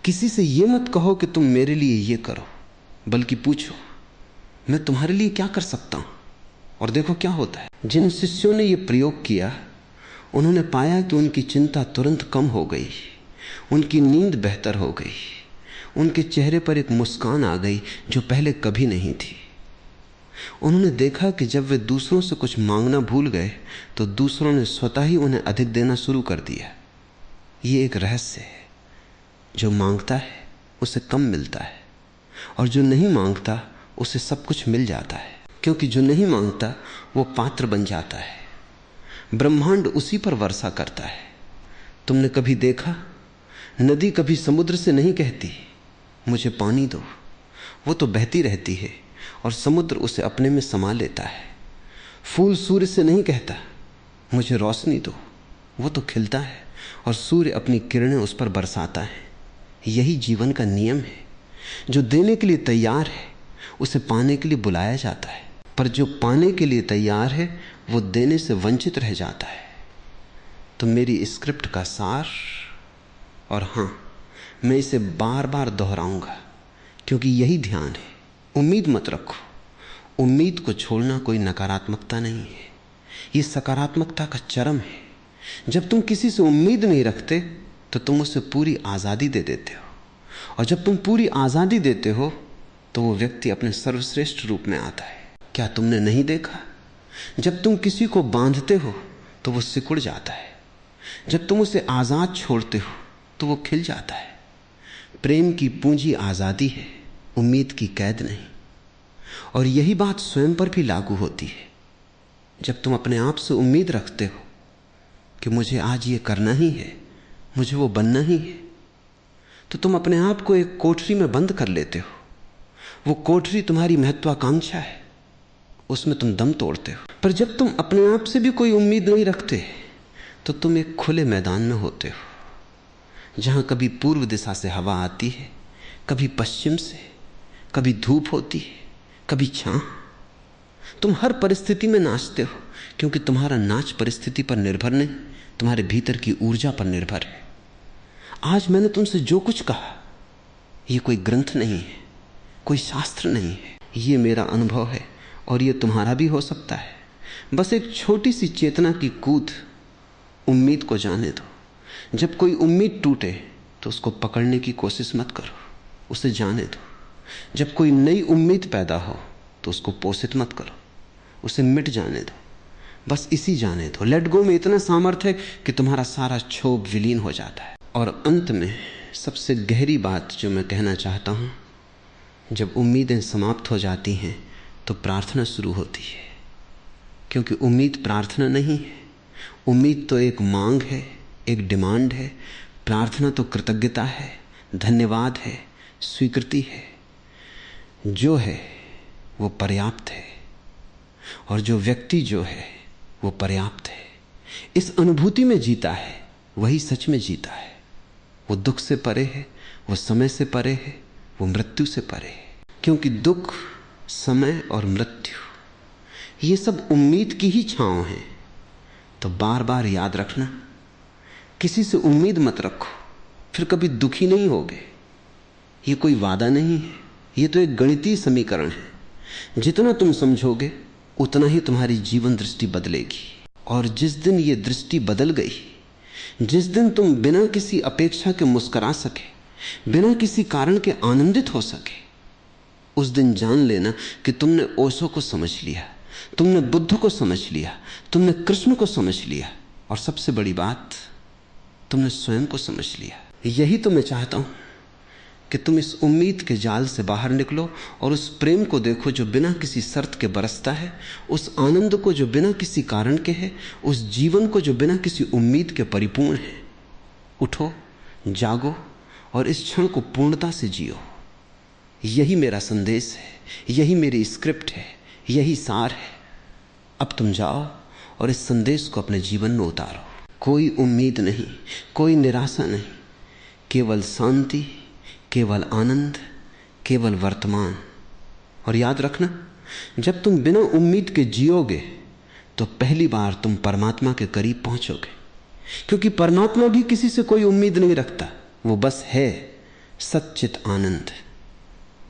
किसी से ये मत कहो कि तुम मेरे लिए ये करो, बल्कि पूछो मैं तुम्हारे लिए क्या कर सकता हूं, और देखो क्या होता है। जिन शिष्यों ने ये प्रयोग किया उन्होंने पाया कि उनकी चिंता तुरंत कम हो गई, उनकी नींद बेहतर हो गई, उनके चेहरे पर एक मुस्कान आ गई जो पहले कभी नहीं थी। उन्होंने देखा कि जब वे दूसरों से कुछ मांगना भूल गए तो दूसरों ने स्वतः ही उन्हें अधिक देना शुरू कर दिया। ये एक रहस्य है, जो मांगता है उसे कम मिलता है, और जो नहीं मांगता उसे सब कुछ मिल जाता है, क्योंकि जो नहीं मांगता वो पात्र बन जाता है। ब्रह्मांड उसी पर वर्षा करता है। तुमने कभी देखा, नदी कभी समुद्र से नहीं कहती मुझे पानी दो, वो तो बहती रहती है और समुद्र उसे अपने में समा लेता है। फूल सूर्य से नहीं कहता मुझे रोशनी दो, वो तो खिलता है और सूर्य अपनी किरणें उस पर बरसाता है। यही जीवन का नियम है। जो देने के लिए तैयार है उसे पाने के लिए बुलाया जाता है, पर जो पाने के लिए तैयार है वो देने से वंचित रह जाता है। तो मेरी स्क्रिप्ट का सार, और हाँ, मैं इसे बार बार दोहराऊंगा क्योंकि यही ध्यान है, उम्मीद मत रखो। उम्मीद को छोड़ना कोई नकारात्मकता नहीं है, ये सकारात्मकता का चरम है। जब तुम किसी से उम्मीद नहीं रखते तो तुम उसे पूरी आज़ादी दे देते हो, और जब तुम पूरी आज़ादी देते हो तो वो व्यक्ति अपने सर्वश्रेष्ठ रूप में आता है। क्या तुमने नहीं देखा, जब तुम किसी को बांधते हो तो वो सिकुड़ जाता है, जब तुम उसे आज़ाद छोड़ते हो तो वो खिल जाता है। प्रेम की पूंजी आज़ादी है, उम्मीद की कैद नहीं। और यही बात स्वयं पर भी लागू होती है। जब तुम अपने आप से उम्मीद रखते हो कि मुझे आज ये करना ही है, मुझे वो बनना ही है, तो तुम अपने आप को एक कोठरी में बंद कर लेते हो। वो कोठरी तुम्हारी महत्वाकांक्षा है, उसमें तुम दम तोड़ते हो। पर जब तुम अपने आप से भी कोई उम्मीद नहीं रखते तो तुम एक खुले मैदान में होते हो, जहां कभी पूर्व दिशा से हवा आती है, कभी पश्चिम से, कभी धूप होती है, कभी छां। तुम हर परिस्थिति में नाचते हो, क्योंकि तुम्हारा नाच परिस्थिति पर निर्भर नहीं, तुम्हारे भीतर की ऊर्जा पर निर्भर है। आज मैंने तुमसे जो कुछ कहा, ये कोई ग्रंथ नहीं है, कोई शास्त्र नहीं है, ये मेरा अनुभव है और ये तुम्हारा भी हो सकता है। बस एक छोटी सी चेतना की कूद, उम्मीद को जाने दो। जब कोई उम्मीद टूटे तो उसको पकड़ने की कोशिश मत करो, उसे जाने दो। जब कोई नई उम्मीद पैदा हो तो उसको पोषित मत करो, उसे मिट जाने दो, बस इसी जाने दो। लेट गो में इतना सामर्थ्य है कि तुम्हारा सारा क्षोभ विलीन हो जाता है। और अंत में सबसे गहरी बात जो मैं कहना चाहता हूँ, जब उम्मीदें समाप्त हो जाती हैं तो प्रार्थना शुरू होती है। क्योंकि उम्मीद प्रार्थना नहीं है। उम्मीद तो एक मांग है, एक डिमांड है। प्रार्थना तो कृतज्ञता है, धन्यवाद है, स्वीकृति है। जो है वो पर्याप्त है, और जो व्यक्ति जो है वो पर्याप्त है। इस अनुभूति में जीता है वही सच में जीता है। वो दुख से परे है, वो समय से परे है, वो मृत्यु से परे है। क्योंकि दुख, समय और मृत्यु ये सब उम्मीद की ही छांव हैं। तो बार बार याद रखना, किसी से उम्मीद मत रखो, फिर कभी दुखी नहीं होगे। ये कोई वादा नहीं है, ये तो एक गणितीय समीकरण है। जितना तुम समझोगे उतना ही तुम्हारी जीवन दृष्टि बदलेगी। और जिस दिन ये दृष्टि बदल गई, जिस दिन तुम बिना किसी अपेक्षा के मुस्कुरा सके, बिना किसी कारण के आनंदित हो सके, उस दिन जान लेना कि तुमने ओशो को समझ लिया, तुमने बुद्ध को समझ लिया, तुमने कृष्ण को समझ लिया, और सबसे बड़ी बात, तुमने स्वयं को समझ लिया। यही तो मैं चाहता हूं कि तुम इस उम्मीद के जाल से बाहर निकलो और उस प्रेम को देखो जो बिना किसी शर्त के बरसता है, उस आनंद को जो बिना किसी कारण के है, उस जीवन को जो बिना किसी उम्मीद के परिपूर्ण है। उठो, जागो और इस क्षण को पूर्णता से जियो। यही मेरा संदेश है, यही मेरी स्क्रिप्ट है, यही सार है। अब तुम जाओ और इस संदेश को अपने जीवन में उतारो। कोई उम्मीद नहीं, कोई निराशा नहीं, केवल शांति, केवल आनंद, केवल वर्तमान। और याद रखना, जब तुम बिना उम्मीद के जियोगे तो पहली बार तुम परमात्मा के करीब पहुंचोगे। क्योंकि परमात्मा भी किसी से कोई उम्मीद नहीं रखता, वो बस है सच्चित आनंद।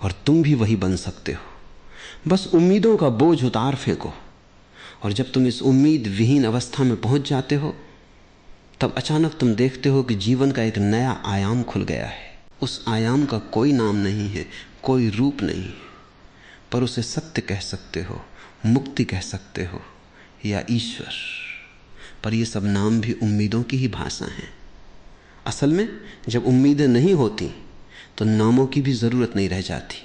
और तुम भी वही बन सकते हो। बस उम्मीदों का बोझ उतार फेंको। और जब तुम इस उम्मीद विहीन अवस्था में पहुंच जाते हो, तब अचानक तुम देखते हो कि जीवन का एक नया आयाम खुल गया है। उस आयाम का कोई नाम नहीं है, कोई रूप नहीं है, पर उसे सत्य कह सकते हो, मुक्ति कह सकते हो, या ईश्वर। पर ये सब नाम भी उम्मीदों की ही भाषा हैं। असल में जब उम्मीदें नहीं होती तो नामों की भी जरूरत नहीं रह जाती।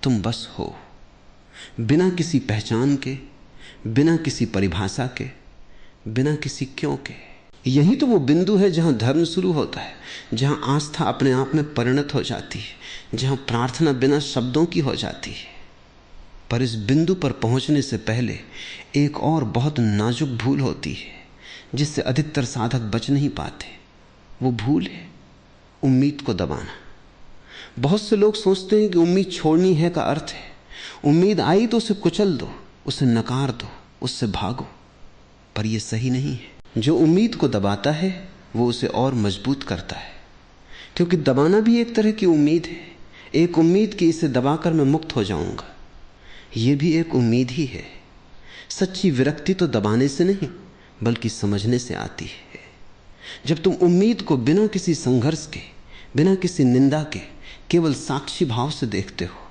तुम बस हो, बिना किसी पहचान के, बिना किसी परिभाषा के, बिना किसी क्यों के। यही तो वो बिंदु है जहां धर्म शुरू होता है, जहां आस्था अपने आप में परिणत हो जाती है, जहां प्रार्थना बिना शब्दों की हो जाती है। पर इस बिंदु पर पहुंचने से पहले एक और बहुत नाजुक भूल होती है, जिससे अधिकतर साधक बच नहीं पाते। वो भूल है उम्मीद को दबाना। बहुत से लोग सोचते हैं कि उम्मीद छोड़नी है का अर्थ है उम्मीद आई तो उसे कुचल दो, उसे नकार दो, उससे भागो। पर यह सही नहीं है। जो उम्मीद को दबाता है वो उसे और मजबूत करता है। क्योंकि दबाना भी एक तरह की उम्मीद है। एक उम्मीद कि इसे दबाकर मैं मुक्त हो जाऊंगा, यह भी एक उम्मीद ही है। सच्ची विरक्ति तो दबाने से नहीं बल्कि समझने से आती है। जब तुम उम्मीद को बिना किसी संघर्ष के, बिना किसी निंदा के, केवल साक्षी भाव से देखते हो,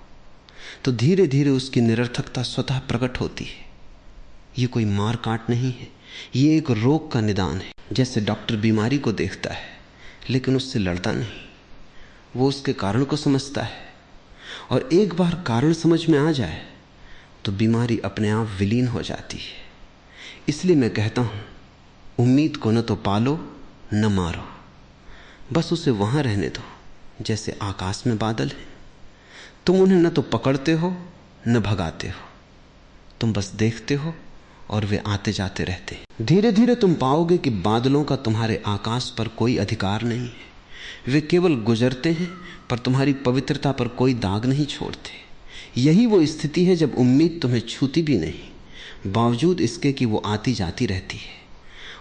तो धीरे धीरे उसकी निरर्थकता स्वतः प्रकट होती है। ये कोई मार काट नहीं है, ये एक रोग का निदान है। जैसे डॉक्टर बीमारी को देखता है लेकिन उससे लड़ता नहीं, वो उसके कारण को समझता है, और एक बार कारण समझ में आ जाए तो बीमारी अपने आप विलीन हो जाती है। इसलिए मैं कहता हूं, उम्मीद को न तो पालो न मारो, बस उसे वहां रहने दो जैसे आकाश में बादल है। तुम उन्हें न तो पकड़ते हो न भगाते हो, तुम बस देखते हो और वे आते जाते रहते हैं। धीरे धीरे तुम पाओगे कि बादलों का तुम्हारे आकाश पर कोई अधिकार नहीं है। वे केवल गुजरते हैं, पर तुम्हारी पवित्रता पर कोई दाग नहीं छोड़ते। यही वो स्थिति है जब उम्मीद तुम्हें छूती भी नहीं, बावजूद इसके कि वो आती जाती रहती है।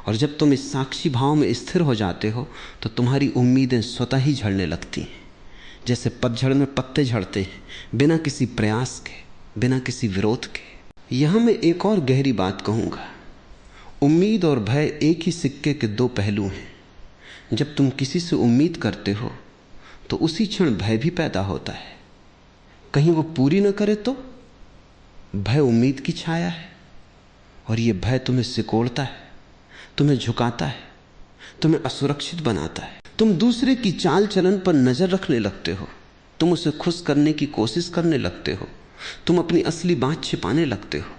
और जब तुम इस साक्षी भाव में स्थिर हो जाते हो तो तुम्हारी उम्मीदें स्वतः ही झड़ने लगती हैं, जैसे पतझड़ में पत्ते झड़ते हैं, बिना किसी प्रयास के, बिना किसी विरोध के। यहां मैं एक और गहरी बात कहूंगा। उम्मीद और भय एक ही सिक्के के दो पहलू हैं। जब तुम किसी से उम्मीद करते हो तो उसी क्षण भय भी पैदा होता है। कहीं वो पूरी न करे तो भय उम्मीद की छाया है, और ये भय तुम्हें सिकोड़ता है, तुम्हें झुकाता है, तुम्हें असुरक्षित बनाता है। तुम दूसरे की चाल चलन पर नजर रखने लगते हो, तुम उसे खुश करने की कोशिश करने लगते हो, तुम अपनी असली बात छिपाने लगते हो,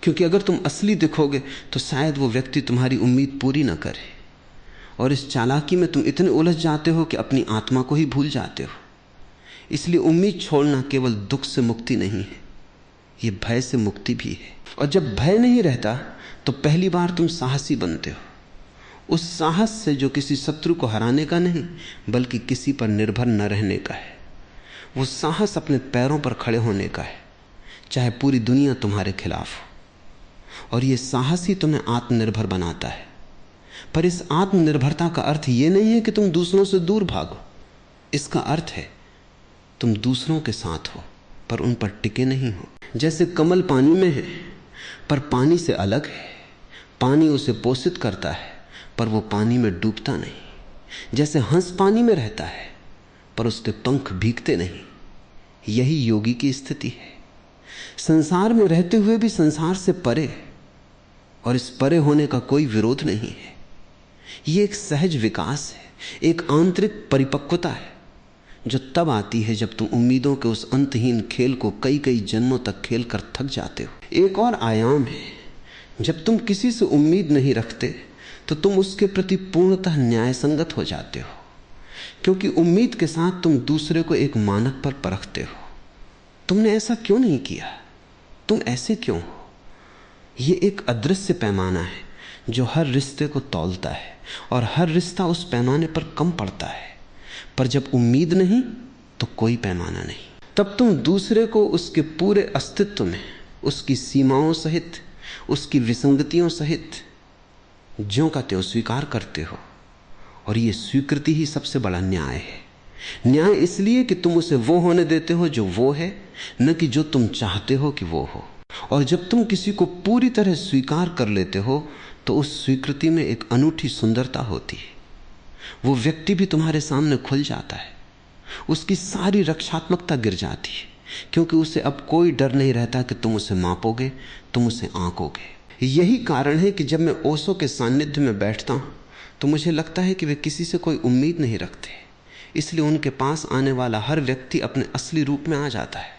क्योंकि अगर तुम असली दिखोगे तो शायद वो व्यक्ति तुम्हारी उम्मीद पूरी न करे। और इस चालाकी में तुम इतने उलझ जाते हो कि अपनी आत्मा को ही भूल जाते हो। इसलिए उम्मीद छोड़ना केवल दुख से मुक्ति नहीं है, ये भय से मुक्ति भी है। और जब भय नहीं रहता तो पहली बार तुम साहसी बनते हो, उस साहस से जो किसी शत्रु को हराने का नहीं बल्कि किसी पर निर्भर न रहने का है। वो साहस अपने पैरों पर खड़े होने का है, चाहे पूरी दुनिया तुम्हारे खिलाफ हो। और ये साहस ही तुम्हें आत्मनिर्भर बनाता है। पर इस आत्मनिर्भरता का अर्थ ये नहीं है कि तुम दूसरों से दूर भागो। इसका अर्थ है तुम दूसरों के साथ हो पर उन पर टिके नहीं हो। जैसे कमल पानी में है पर पानी से अलग है, पानी उसे पोषित करता है पर वो पानी में डूबता नहीं। जैसे हंस पानी में रहता है पर उसके पंख भीगते नहीं। यही योगी की स्थिति है, संसार में रहते हुए भी संसार से परे, और इस परे होने का कोई विरोध नहीं है। ये एक सहज विकास है, एक आंतरिक परिपक्वता है जो तब आती है जब तुम उम्मीदों के उस अंतहीन खेल को कई कई जन्मों तक खेल कर थक जाते हो। एक और आयाम है, जब तुम किसी से उम्मीद नहीं रखते तो तुम उसके प्रति पूर्णतः न्यायसंगत हो जाते हो, क्योंकि उम्मीद के साथ तुम दूसरे को एक मानक पर परखते हो। तुमने ऐसा क्यों नहीं किया, तुम ऐसे क्यों हो। ये एक अदृश्य पैमाना है जो हर रिश्ते को तौलता है, और हर रिश्ता उस पैमाने पर कम पड़ता है। पर जब उम्मीद नहीं तो कोई पैमाना नहीं। तब तुम दूसरे को उसके पूरे अस्तित्व में, उसकी सीमाओं सहित, उसकी विसंगतियों सहित ज्यों का त्यों स्वीकार करते हो। और ये स्वीकृति ही सबसे बड़ा न्याय है। न्याय इसलिए कि तुम उसे वो होने देते हो जो वो है, न कि जो तुम चाहते हो कि वो हो। और जब तुम किसी को पूरी तरह स्वीकार कर लेते हो तो उस स्वीकृति में एक अनूठी सुंदरता होती है। वो व्यक्ति भी तुम्हारे सामने खुल जाता है, उसकी सारी रक्षात्मकता गिर जाती है, क्योंकि उसे अब कोई डर नहीं रहता कि तुम उसे मापोगे, तुम उसे आंकोगे। यही कारण है कि जब मैं ओशो के सानिध्य में बैठता हूं तो मुझे लगता है कि वे किसी से कोई उम्मीद नहीं रखते, इसलिए उनके पास आने वाला हर व्यक्ति अपने असली रूप में आ जाता है।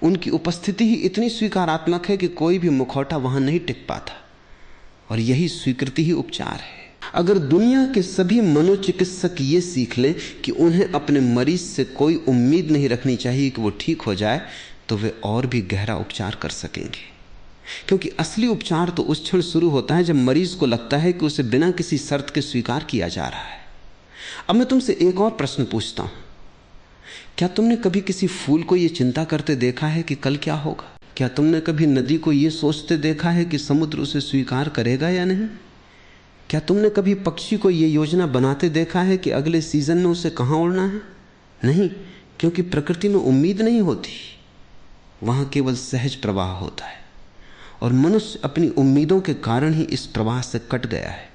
उनकी उपस्थिति ही इतनी स्वीकारात्मक है कि कोई भी मुखौटा वहां नहीं टिक पाता, और यही स्वीकृति ही उपचार है। अगर दुनिया के सभी मनोचिकित्सक ये सीख लें कि उन्हें अपने मरीज से कोई उम्मीद नहीं रखनी चाहिए कि वो ठीक हो जाए, तो वे और भी गहरा उपचार कर सकेंगे। क्योंकि असली उपचार तो उस क्षण शुरू होता है जब मरीज को लगता है कि उसे बिना किसी शर्त के स्वीकार किया जा रहा है। अब मैं तुमसे एक और प्रश्न पूछता हूं, क्या तुमने कभी किसी फूल को यह चिंता करते देखा है कि कल क्या होगा? क्या तुमने कभी नदी को यह सोचते देखा है कि समुद्र उसे स्वीकार करेगा या नहीं? क्या तुमने कभी पक्षी को यह योजना बनाते देखा है कि अगले सीजन में उसे कहां उड़ना है? नहीं, क्योंकि प्रकृति में उम्मीद नहीं होती, वहां केवल सहज प्रवाह होता है। और मनुष्य अपनी उम्मीदों के कारण ही इस प्रवाह से कट गया है।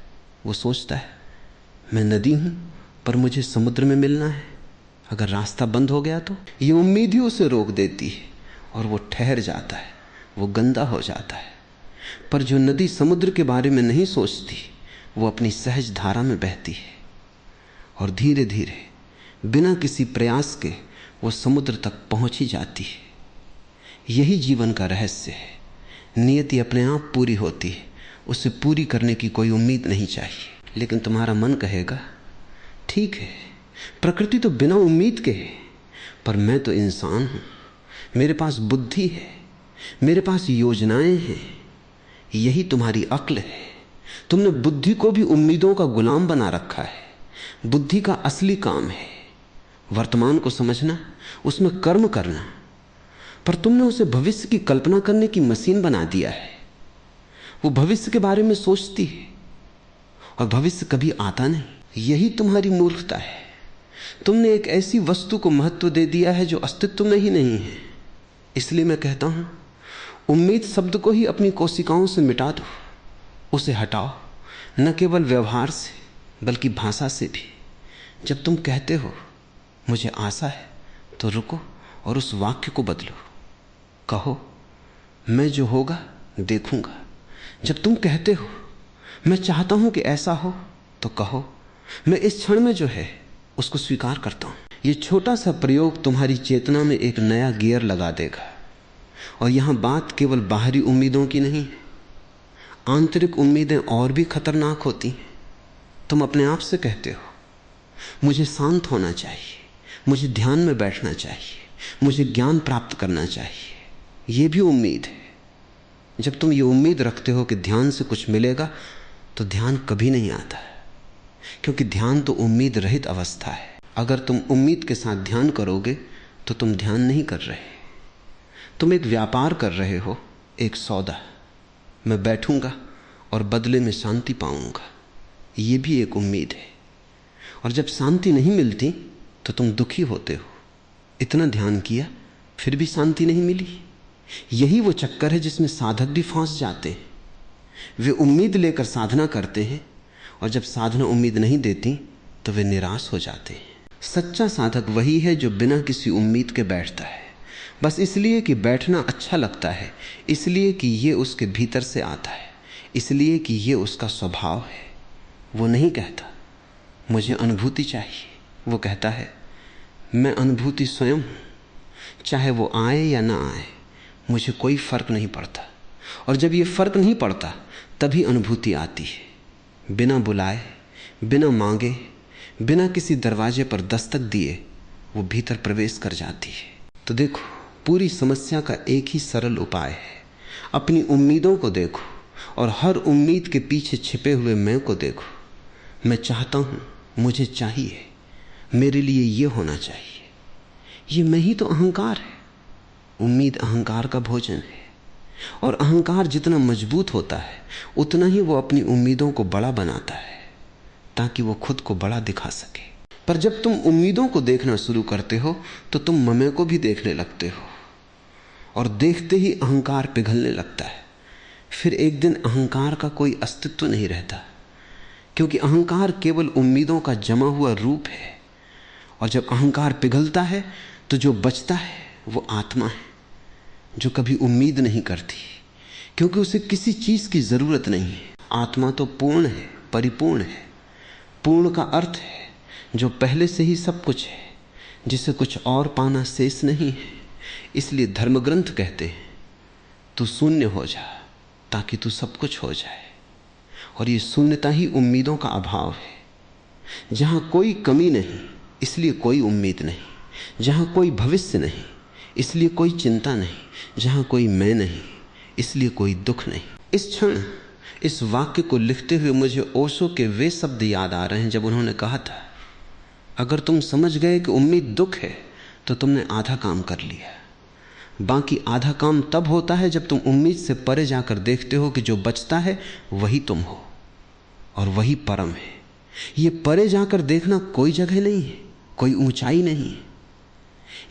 वो सोचता है मैं नदी हूं पर मुझे समुद्र में मिलना है, अगर रास्ता बंद हो गया तो? ये उम्मीद ही उसे रोक देती है और वो ठहर जाता है, वो गंदा हो जाता है। पर जो नदी समुद्र के बारे में नहीं सोचती, वो अपनी सहज धारा में बहती है और धीरे धीरे बिना किसी प्रयास के वो समुद्र तक पहुंच ही जाती है। यही जीवन का रहस्य है। नियति अपने आप पूरी होती है, उसे पूरी करने की कोई उम्मीद नहीं चाहिए। लेकिन तुम्हारा मन कहेगा ठीक है, प्रकृति तो बिना उम्मीद के है, पर मैं तो इंसान हूं, मेरे पास बुद्धि है, मेरे पास योजनाएं हैं। यही तुम्हारी अक्ल है। तुमने बुद्धि को भी उम्मीदों का गुलाम बना रखा है। बुद्धि का असली काम है वर्तमान को समझना, उसमें कर्म करना, पर तुमने उसे भविष्य की कल्पना करने की मशीन बना दिया है। वो भविष्य के बारे में सोचती है और भविष्य कभी आता नहीं। यही तुम्हारी मूर्खता है। तुमने एक ऐसी वस्तु को महत्व दे दिया है जो अस्तित्व में ही नहीं है। इसलिए मैं कहता हूं, उम्मीद शब्द को ही अपनी कोशिकाओं से मिटा दो, उसे हटाओ, न केवल व्यवहार से बल्कि भाषा से भी। जब तुम कहते हो मुझे आशा है, तो रुको और उस वाक्य को बदलो। कहो मैं जो होगा देखूंगा। जब तुम कहते हो मैं चाहता हूं कि ऐसा हो, तो कहो मैं इस क्षण में जो है उसको स्वीकार करता हूं। ये छोटा सा प्रयोग तुम्हारी चेतना में एक नया गियर लगा देगा। और यहां बात केवल बाहरी उम्मीदों की नहीं है, आंतरिक उम्मीदें और भी खतरनाक होती हैं। तुम अपने आप से कहते हो मुझे शांत होना चाहिए, मुझे ध्यान में बैठना चाहिए, मुझे ज्ञान प्राप्त करना चाहिए। यह भी उम्मीद है। जब तुम ये उम्मीद रखते हो कि ध्यान से कुछ मिलेगा, तो ध्यान कभी नहीं आता, क्योंकि ध्यान तो उम्मीद रहित अवस्था है। अगर तुम उम्मीद के साथ ध्यान करोगे तो तुम ध्यान नहीं कर रहे, तुम एक व्यापार कर रहे हो, एक सौदा। मैं बैठूंगा और बदले में शांति पाऊंगा, ये भी एक उम्मीद है। और जब शांति नहीं मिलती तो तुम दुखी होते हो। इतना ध्यान किया फिर भी शांति नहीं मिली। यही वो चक्कर है जिसमें साधक भी फंस जाते हैं। वे उम्मीद लेकर साधना करते हैं, और जब साधना उम्मीद नहीं देती तो वे निराश हो जाते हैं। सच्चा साधक वही है जो बिना किसी उम्मीद के बैठता है, बस इसलिए कि बैठना अच्छा लगता है, इसलिए कि ये उसके भीतर से आता है, इसलिए कि ये उसका स्वभाव है। वो नहीं कहता मुझे अनुभूति चाहिए, वो कहता है मैं अनुभूति स्वयं हूँ, चाहे वो आए या ना आए मुझे कोई फर्क नहीं पड़ता। और जब ये फर्क नहीं पड़ता तभी अनुभूति आती है। बिना बुलाए, बिना मांगे, बिना किसी दरवाजे पर दस्तक दिए वो भीतर प्रवेश कर जाती है। तो देखो, पूरी समस्या का एक ही सरल उपाय है। अपनी उम्मीदों को देखो और हर उम्मीद के पीछे छिपे हुए मैं को देखो। मैं चाहता हूँ, मुझे चाहिए, मेरे लिए ये होना चाहिए। ये मैं ही तो अहंकार है। उम्मीद अहंकार का भोजन है, और अहंकार जितना मजबूत होता है उतना ही वो अपनी उम्मीदों को बड़ा बनाता है, ताकि वो खुद को बड़ा दिखा सके। पर जब तुम उम्मीदों को देखना शुरू करते हो तो तुम ममे को भी देखने लगते हो, और देखते ही अहंकार पिघलने लगता है। फिर एक दिन अहंकार का कोई अस्तित्व नहीं रहता, क्योंकि अहंकार केवल उम्मीदों का जमा हुआ रूप है। और जब अहंकार पिघलता है तो जो बचता है वो आत्मा है, जो कभी उम्मीद नहीं करती, क्योंकि उसे किसी चीज की जरूरत नहीं है। आत्मा तो पूर्ण है, परिपूर्ण है। पूर्ण का अर्थ है जो पहले से ही सब कुछ है, जिसे कुछ और पाना शेष नहीं है। इसलिए धर्मग्रंथ कहते हैं तू शून्य हो जा ताकि तू सब कुछ हो जाए। और ये शून्यता ही उम्मीदों का अभाव है। जहां कोई कमी नहीं इसलिए कोई उम्मीद नहीं, जहां कोई भविष्य नहीं इसलिए कोई चिंता नहीं, जहां कोई मैं नहीं इसलिए कोई दुख नहीं। इस क्षण इस वाक्य को लिखते हुए मुझे ओशो के वे शब्द याद आ रहे हैं जब उन्होंने कहा था, अगर तुम समझ गए कि उम्मीद दुख है तो तुमने आधा काम कर लिया। बाकी आधा काम तब होता है जब तुम उम्मीद से परे जाकर देखते हो कि जो बचता है वही तुम हो और वही परम है। ये परे जाकर देखना कोई जगह नहीं है, कोई ऊंचाई नहीं है।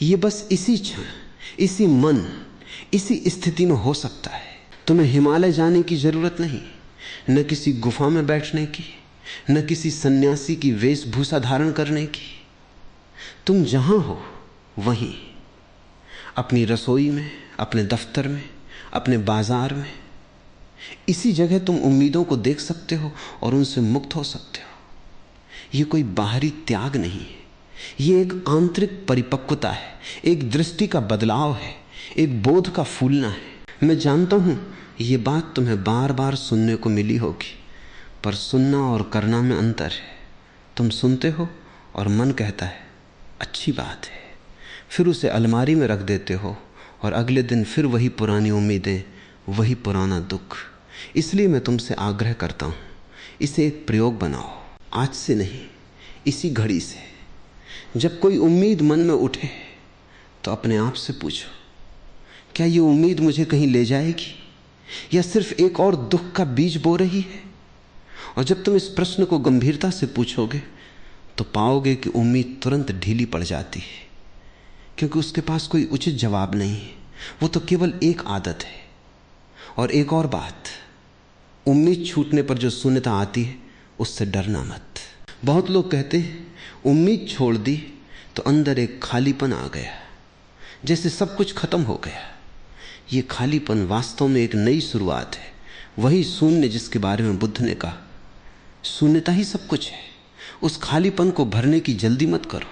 ये बस इसी क्षण, इसी मन, इसी स्थिति में हो सकता है। तुम्हें हिमालय जाने की जरूरत नहीं, न किसी गुफा में बैठने की, न किसी सन्यासी की वेशभूषा धारण करने की। तुम जहां हो वहीं, अपनी रसोई में, अपने दफ्तर में, अपने बाजार में, इसी जगह तुम उम्मीदों को देख सकते हो और उनसे मुक्त हो सकते हो। ये कोई बाहरी त्याग नहीं है, ये एक आंतरिक परिपक्वता है, एक दृष्टि का बदलाव है, एक बोध का फूलना है। मैं जानता हूं ये बात तुम्हें बार बार सुनने को मिली होगी, पर सुनना और करना में अंतर है। तुम सुनते हो और मन कहता है अच्छी बात है, फिर उसे अलमारी में रख देते हो और अगले दिन फिर वही पुरानी उम्मीदें, वही पुराना दुख। इसलिए मैं तुमसे आग्रह करता हूं, इसे एक प्रयोग बनाओ। आज से नहीं, इसी घड़ी से जब कोई उम्मीद मन में उठे तो अपने आप से पूछो, क्या ये उम्मीद मुझे कहीं ले जाएगी या सिर्फ एक और दुख का बीज बो रही है? और जब तुम इस प्रश्न को गंभीरता से पूछोगे तो पाओगे कि उम्मीद तुरंत ढीली पड़ जाती है, क्योंकि उसके पास कोई उचित जवाब नहीं है। वो तो केवल एक आदत है। और एक और बात, उम्मीद छूटने पर जो शून्यता आती है उससे डरना मत। बहुत लोग कहते हैं उम्मीद छोड़ दी तो अंदर एक खालीपन आ गया, जैसे सब कुछ खत्म हो गया। ये खालीपन वास्तव में एक नई शुरुआत है, वही शून्य जिसके बारे में बुद्ध ने कहा शून्यता ही सब कुछ है। उस खालीपन को भरने की जल्दी मत करो,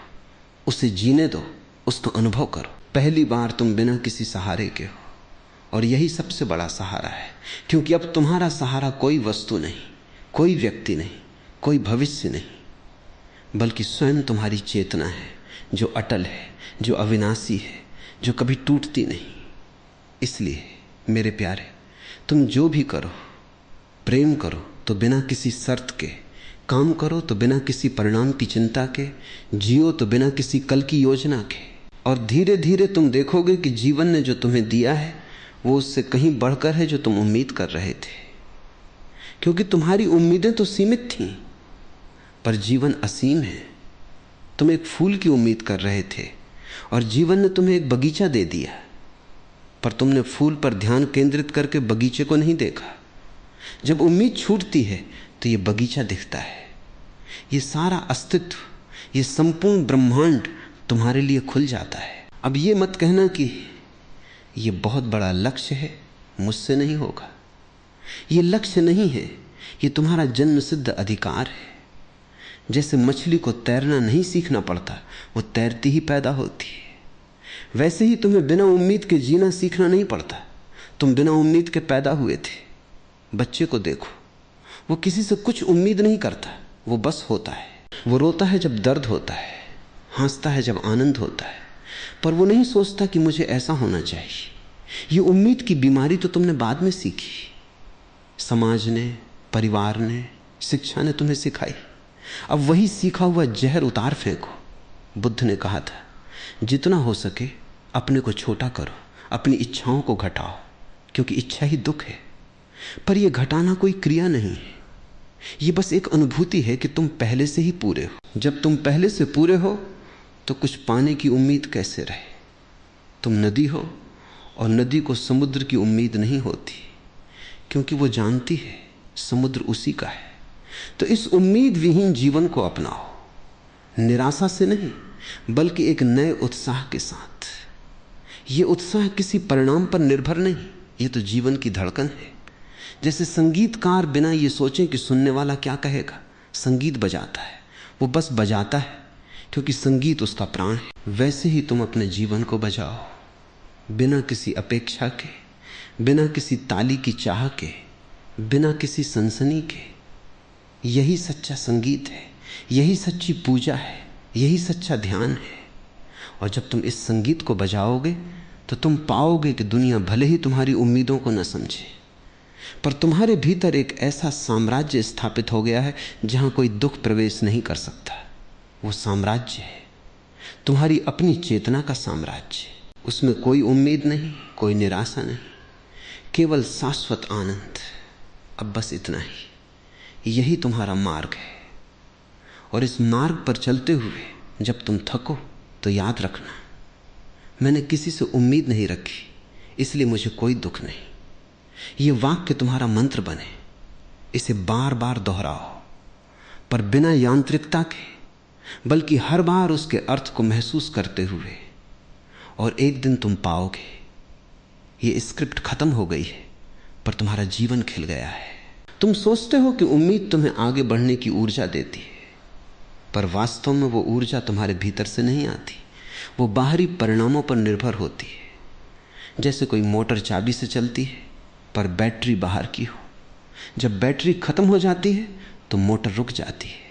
उसे जीने दो, उसका अनुभव करो। पहली बार तुम बिना किसी सहारे के हो, और यही सबसे बड़ा सहारा है, क्योंकि अब तुम्हारा सहारा कोई वस्तु नहीं, कोई व्यक्ति नहीं, कोई भविष्य नहीं, बल्कि स्वयं तुम्हारी चेतना है, जो अटल है, जो अविनाशी है, जो कभी टूटती नहीं। इसलिए मेरे प्यारे, तुम जो भी करो, प्रेम करो तो बिना किसी शर्त के, काम करो तो बिना किसी परिणाम की चिंता के, जियो तो बिना किसी कल की योजना के। और धीरे धीरे तुम देखोगे कि जीवन ने जो तुम्हें दिया है वो उससे कहीं बढ़कर है जो तुम उम्मीद कर रहे थे। क्योंकि तुम्हारी उम्मीदें तो सीमित थीं, पर जीवन असीम है। तुम एक फूल की उम्मीद कर रहे थे और जीवन ने तुम्हें एक बगीचा दे दिया, पर तुमने फूल पर ध्यान केंद्रित करके बगीचे को नहीं देखा। जब उम्मीद छूटती है तो ये बगीचा दिखता है, ये सारा अस्तित्व, ये संपूर्ण ब्रह्मांड तुम्हारे लिए खुल जाता है। अब ये मत कहना कि ये बहुत बड़ा लक्ष्य है, मुझसे नहीं होगा। ये लक्ष्य नहीं है, ये तुम्हारा जन्म सिद्ध अधिकार है। जैसे मछली को तैरना नहीं सीखना पड़ता, वो तैरती ही पैदा होती है, वैसे ही तुम्हें बिना उम्मीद के जीना सीखना नहीं पड़ता। तुम बिना उम्मीद के पैदा हुए थे। बच्चे को देखो, वो किसी से कुछ उम्मीद नहीं करता, वो बस होता है। वो रोता है जब दर्द होता है, हंसता है जब आनंद होता है, पर वो नहीं सोचता कि मुझे ऐसा होना चाहिए। ये उम्मीद की बीमारी तो तुमने बाद में सीखी, समाज ने, परिवार ने, शिक्षा ने तुम्हें सिखाई। अब वही सीखा हुआ जहर उतार फेंको। बुद्ध ने कहा था, जितना हो सके अपने को छोटा करो, अपनी इच्छाओं को घटाओ, क्योंकि इच्छा ही दुख है। पर यह घटाना कोई क्रिया नहीं है, ये बस एक अनुभूति है कि तुम पहले से ही पूरे हो। जब तुम पहले से पूरे हो तो कुछ पाने की उम्मीद कैसे रहे? तुम नदी हो और नदी को समुद्र की उम्मीद नहीं होती, क्योंकि वो जानती है समुद्र उसी का है। तो इस उम्मीद विहीन जीवन को अपनाओ, निराशा से नहीं, बल्कि एक नए उत्साह के साथ। ये उत्साह किसी परिणाम पर निर्भर नहीं, ये तो जीवन की धड़कन है। जैसे संगीतकार बिना ये सोचे कि सुनने वाला क्या कहेगा, संगीत बजाता है, वो बस बजाता है क्योंकि संगीत उसका प्राण है। वैसे ही तुम अपने जीवन को बजाओ, बिना किसी अपेक्षा के, बिना किसी ताली की चाह के, बिना किसी सनसनी के। यही सच्चा संगीत है, यही सच्ची पूजा है, यही सच्चा ध्यान है। और जब तुम इस संगीत को बजाओगे तो तुम पाओगे कि दुनिया भले ही तुम्हारी उम्मीदों को न समझे, पर तुम्हारे भीतर एक ऐसा साम्राज्य स्थापित हो गया है जहां कोई दुख प्रवेश नहीं कर सकता। वो साम्राज्य है तुम्हारी अपनी चेतना का साम्राज्य। उसमें कोई उम्मीद नहीं, कोई निराशा नहीं, केवल शाश्वत आनंद। अब बस इतना ही, यही तुम्हारा मार्ग है। और इस मार्ग पर चलते हुए जब तुम थको तो याद रखना, मैंने किसी से उम्मीद नहीं रखी, इसलिए मुझे कोई दुख नहीं। ये वाक्य तुम्हारा मंत्र बने, इसे बार बार दोहराओ, पर बिना यांत्रिकता के, बल्कि हर बार उसके अर्थ को महसूस करते हुए। और एक दिन तुम पाओगे ये स्क्रिप्ट खत्म हो गई है, पर तुम्हारा जीवन खिल गया है। तुम सोचते हो कि उम्मीद तुम्हें आगे बढ़ने की ऊर्जा देती है, पर वास्तव में वो ऊर्जा तुम्हारे भीतर से नहीं आती, वो बाहरी परिणामों पर निर्भर होती है। जैसे कोई मोटर चाबी से चलती है पर बैटरी बाहर की हो, जब बैटरी खत्म हो जाती है तो मोटर रुक जाती है।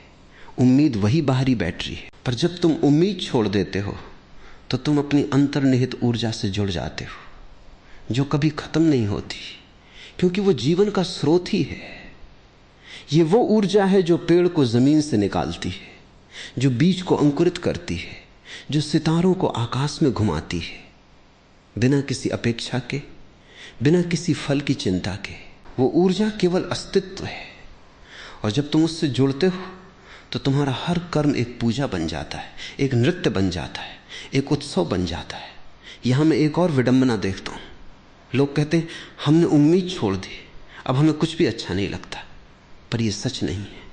उम्मीद वही बाहरी बैटरी है, पर जब तुम उम्मीद छोड़ देते हो तो तुम अपनी अंतर्निहित ऊर्जा से जुड़ जाते हो, जो कभी खत्म नहीं होती, क्योंकि वो जीवन का स्रोत ही है। ये वो ऊर्जा है जो पेड़ को जमीन से निकालती है, जो बीज को अंकुरित करती है, जो सितारों को आकाश में घुमाती है, बिना किसी अपेक्षा के, बिना किसी फल की चिंता के। वो ऊर्जा केवल अस्तित्व है, और जब तुम उससे जुड़ते हो तो तुम्हारा हर कर्म एक पूजा बन जाता है, एक नृत्य बन जाता है, एक उत्सव बन जाता है। यहां मैं एक और विडंबना देखता हूं। लोग कहते हैं हमने उम्मीद छोड़ दी, अब हमें कुछ भी अच्छा नहीं लगता, पर यह सच नहीं है।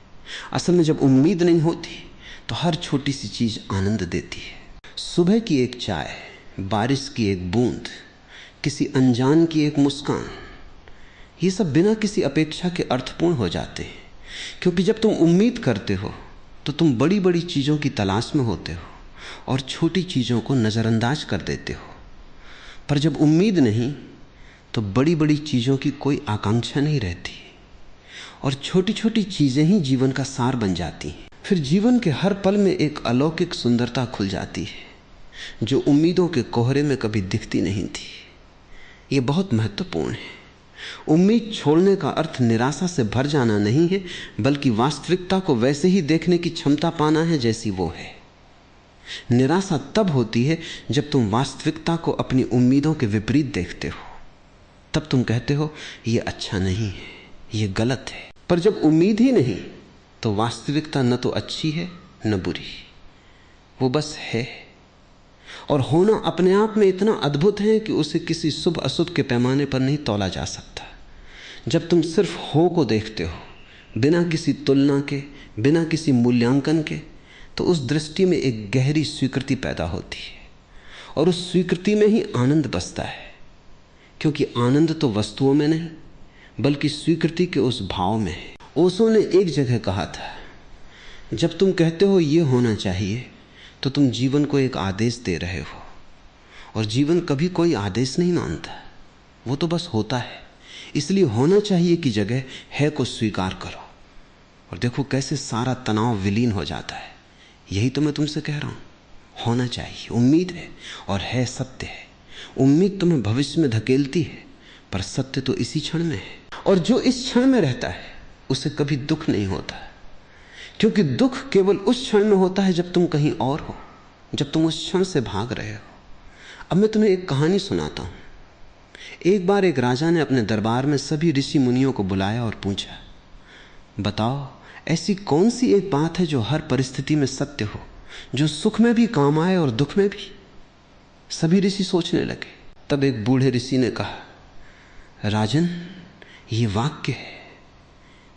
असल में जब उम्मीद नहीं होती तो हर छोटी सी चीज आनंद देती है। सुबह की एक चाय, बारिश की एक बूंद, किसी अनजान की एक मुस्कान, ये सब बिना किसी अपेक्षा के अर्थपूर्ण हो जाते हैं। क्योंकि जब तुम उम्मीद करते हो तो तुम बड़ी बड़ी चीज़ों की तलाश में होते हो और छोटी चीज़ों को नज़रअंदाज कर देते हो। पर जब उम्मीद नहीं तो बड़ी बड़ी चीज़ों की कोई आकांक्षा नहीं रहती, और छोटी छोटी चीज़ें ही जीवन का सार बन जाती हैं। फिर जीवन के हर पल में एक अलौकिक सुंदरता खुल जाती है, जो उम्मीदों के कोहरे में कभी दिखती नहीं थी। ये बहुत महत्वपूर्ण है। उम्मीद छोड़ने का अर्थ निराशा से भर जाना नहीं है, बल्कि वास्तविकता को वैसे ही देखने की क्षमता पाना है जैसी वो है। निराशा तब होती है जब तुम वास्तविकता को अपनी उम्मीदों के विपरीत देखते हो, तब तुम कहते हो ये अच्छा नहीं है, ये गलत है। पर जब उम्मीद ही नहीं तो वास्तविकता न तो अच्छी है न बुरी, वो बस है। और होना अपने आप में इतना अद्भुत है कि उसे किसी शुभ अशुभ के पैमाने पर नहीं तौला जा सकता। जब तुम सिर्फ हो को देखते हो, बिना किसी तुलना के, बिना किसी मूल्यांकन के, तो उस दृष्टि में एक गहरी स्वीकृति पैदा होती है, और उस स्वीकृति में ही आनंद बसता है। क्योंकि आनंद तो वस्तुओं में नहीं, बल्कि स्वीकृति के उस भाव में है। ओशो ने एक जगह कहा था, जब तुम कहते हो ये होना चाहिए तो तुम जीवन को एक आदेश दे रहे हो, और जीवन कभी कोई आदेश नहीं मानता, वो तो बस होता है। इसलिए होना चाहिए की जगह है को स्वीकार करो, और देखो कैसे सारा तनाव विलीन हो जाता है। यही तो मैं तुमसे कह रहा हूं। होना चाहिए, उम्मीद है, और है सत्य है। उम्मीद तुम्हें भविष्य में धकेलती है, पर सत्य तो इसी क्षण में है। और जो इस क्षण में रहता है उसे कभी दुख नहीं होता, क्योंकि दुख केवल उस क्षण में होता है जब तुम कहीं और हो, जब तुम उस क्षण से भाग रहे हो। अब मैं तुम्हें एक कहानी सुनाता हूं। एक बार एक राजा ने अपने दरबार में सभी ऋषि मुनियों को बुलाया और पूछा, बताओ ऐसी कौन सी एक बात है जो हर परिस्थिति में सत्य हो, जो सुख में भी काम आए और दुख में भी। सभी ऋषि सोचने लगे। तब एक बूढ़े ऋषि ने कहा, राजन ये वाक्य है,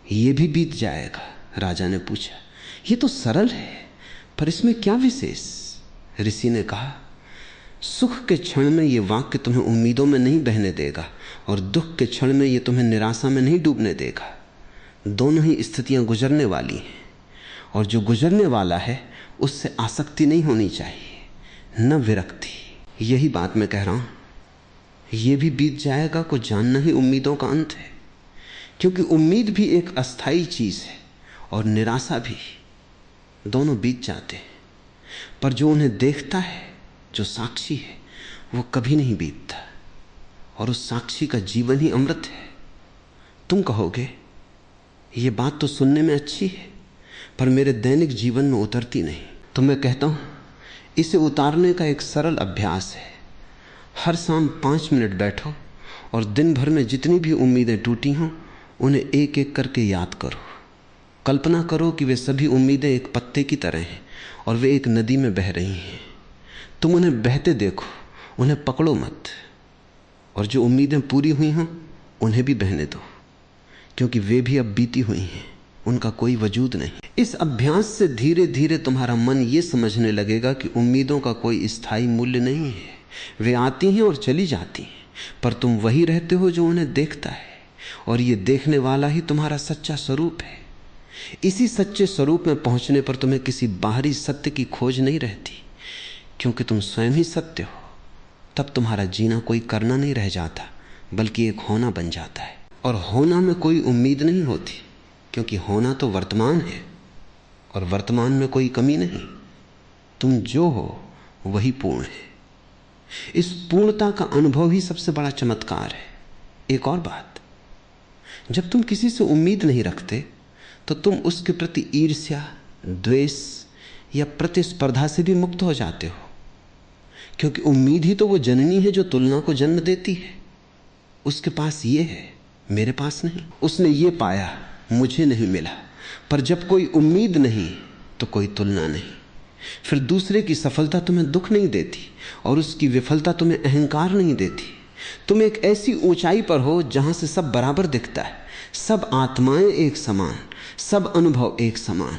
ये भी बीत जाएगा। राजा ने पूछा, ये तो सरल है, पर इसमें क्या विशेष? ऋषि ने कहा, सुख के क्षण में ये वाक्य तुम्हें उम्मीदों में नहीं बहने देगा, और दुख के क्षण में ये तुम्हें निराशा में नहीं डूबने देगा। दोनों ही स्थितियां गुजरने वाली हैं, और जो गुजरने वाला है उससे आसक्ति नहीं होनी चाहिए, न विरक्ति। यही बात मैं कह रहा हूं। ये भी बीत जाएगा को जानना ही उम्मीदों का अंत है, क्योंकि उम्मीद भी एक अस्थाई चीज है और निराशा भी, दोनों बीत जाते हैं। पर जो उन्हें देखता है, जो साक्षी है, वो कभी नहीं बीतता, और उस साक्षी का जीवन ही अमृत है। तुम कहोगे ये बात तो सुनने में अच्छी है, पर मेरे दैनिक जीवन में उतरती नहीं। तो मैं कहता हूं, इसे उतारने का एक सरल अभ्यास है। हर शाम 5 मिनट बैठो और दिन भर में जितनी भी उम्मीदें टूटी हों उन्हें एक एक करके याद करो। कल्पना करो कि वे सभी उम्मीदें एक पत्ते की तरह हैं और वे एक नदी में बह रही हैं। तुम उन्हें बहते देखो, उन्हें पकड़ो मत, और जो उम्मीदें पूरी हुई हों उन्हें भी बहने दो, क्योंकि वे भी अब बीती हुई हैं, उनका कोई वजूद नहीं। इस अभ्यास से धीरे धीरे तुम्हारा मन ये समझने लगेगा कि उम्मीदों का कोई स्थायी मूल्य नहीं है। वे आती हैं और चली जाती हैं, पर तुम वही रहते हो जो उन्हें देखता है, और ये देखने वाला ही तुम्हारा सच्चा स्वरूप है। इसी सच्चे स्वरूप में पहुंचने पर तुम्हें किसी बाहरी सत्य की खोज नहीं रहती, क्योंकि तुम स्वयं ही सत्य हो। तब तुम्हारा जीना कोई करना नहीं रह जाता, बल्कि एक होना बन जाता है। और होना में कोई उम्मीद नहीं होती, क्योंकि होना तो वर्तमान है और वर्तमान में कोई कमी नहीं। तुम जो हो वही पूर्ण है। इस पूर्णता का अनुभव ही सबसे बड़ा चमत्कार है। एक और बात, जब तुम किसी से उम्मीद नहीं रखते तो तुम उसके प्रति ईर्ष्या, द्वेष या प्रतिस्पर्धा से भी मुक्त हो जाते हो, क्योंकि उम्मीद ही तो वो जननी है जो तुलना को जन्म देती है। उसके पास ये है, मेरे पास नहीं। उसने ये पाया, मुझे नहीं मिला। पर जब कोई उम्मीद नहीं तो कोई तुलना नहीं। फिर दूसरे की सफलता तुम्हें दुख नहीं देती और उसकी विफलता तुम्हें अहंकार नहीं देती। तुम एक ऐसी ऊंचाई पर हो जहां से सब बराबर दिखता है, सब आत्माएं एक समान, सब अनुभव एक समान।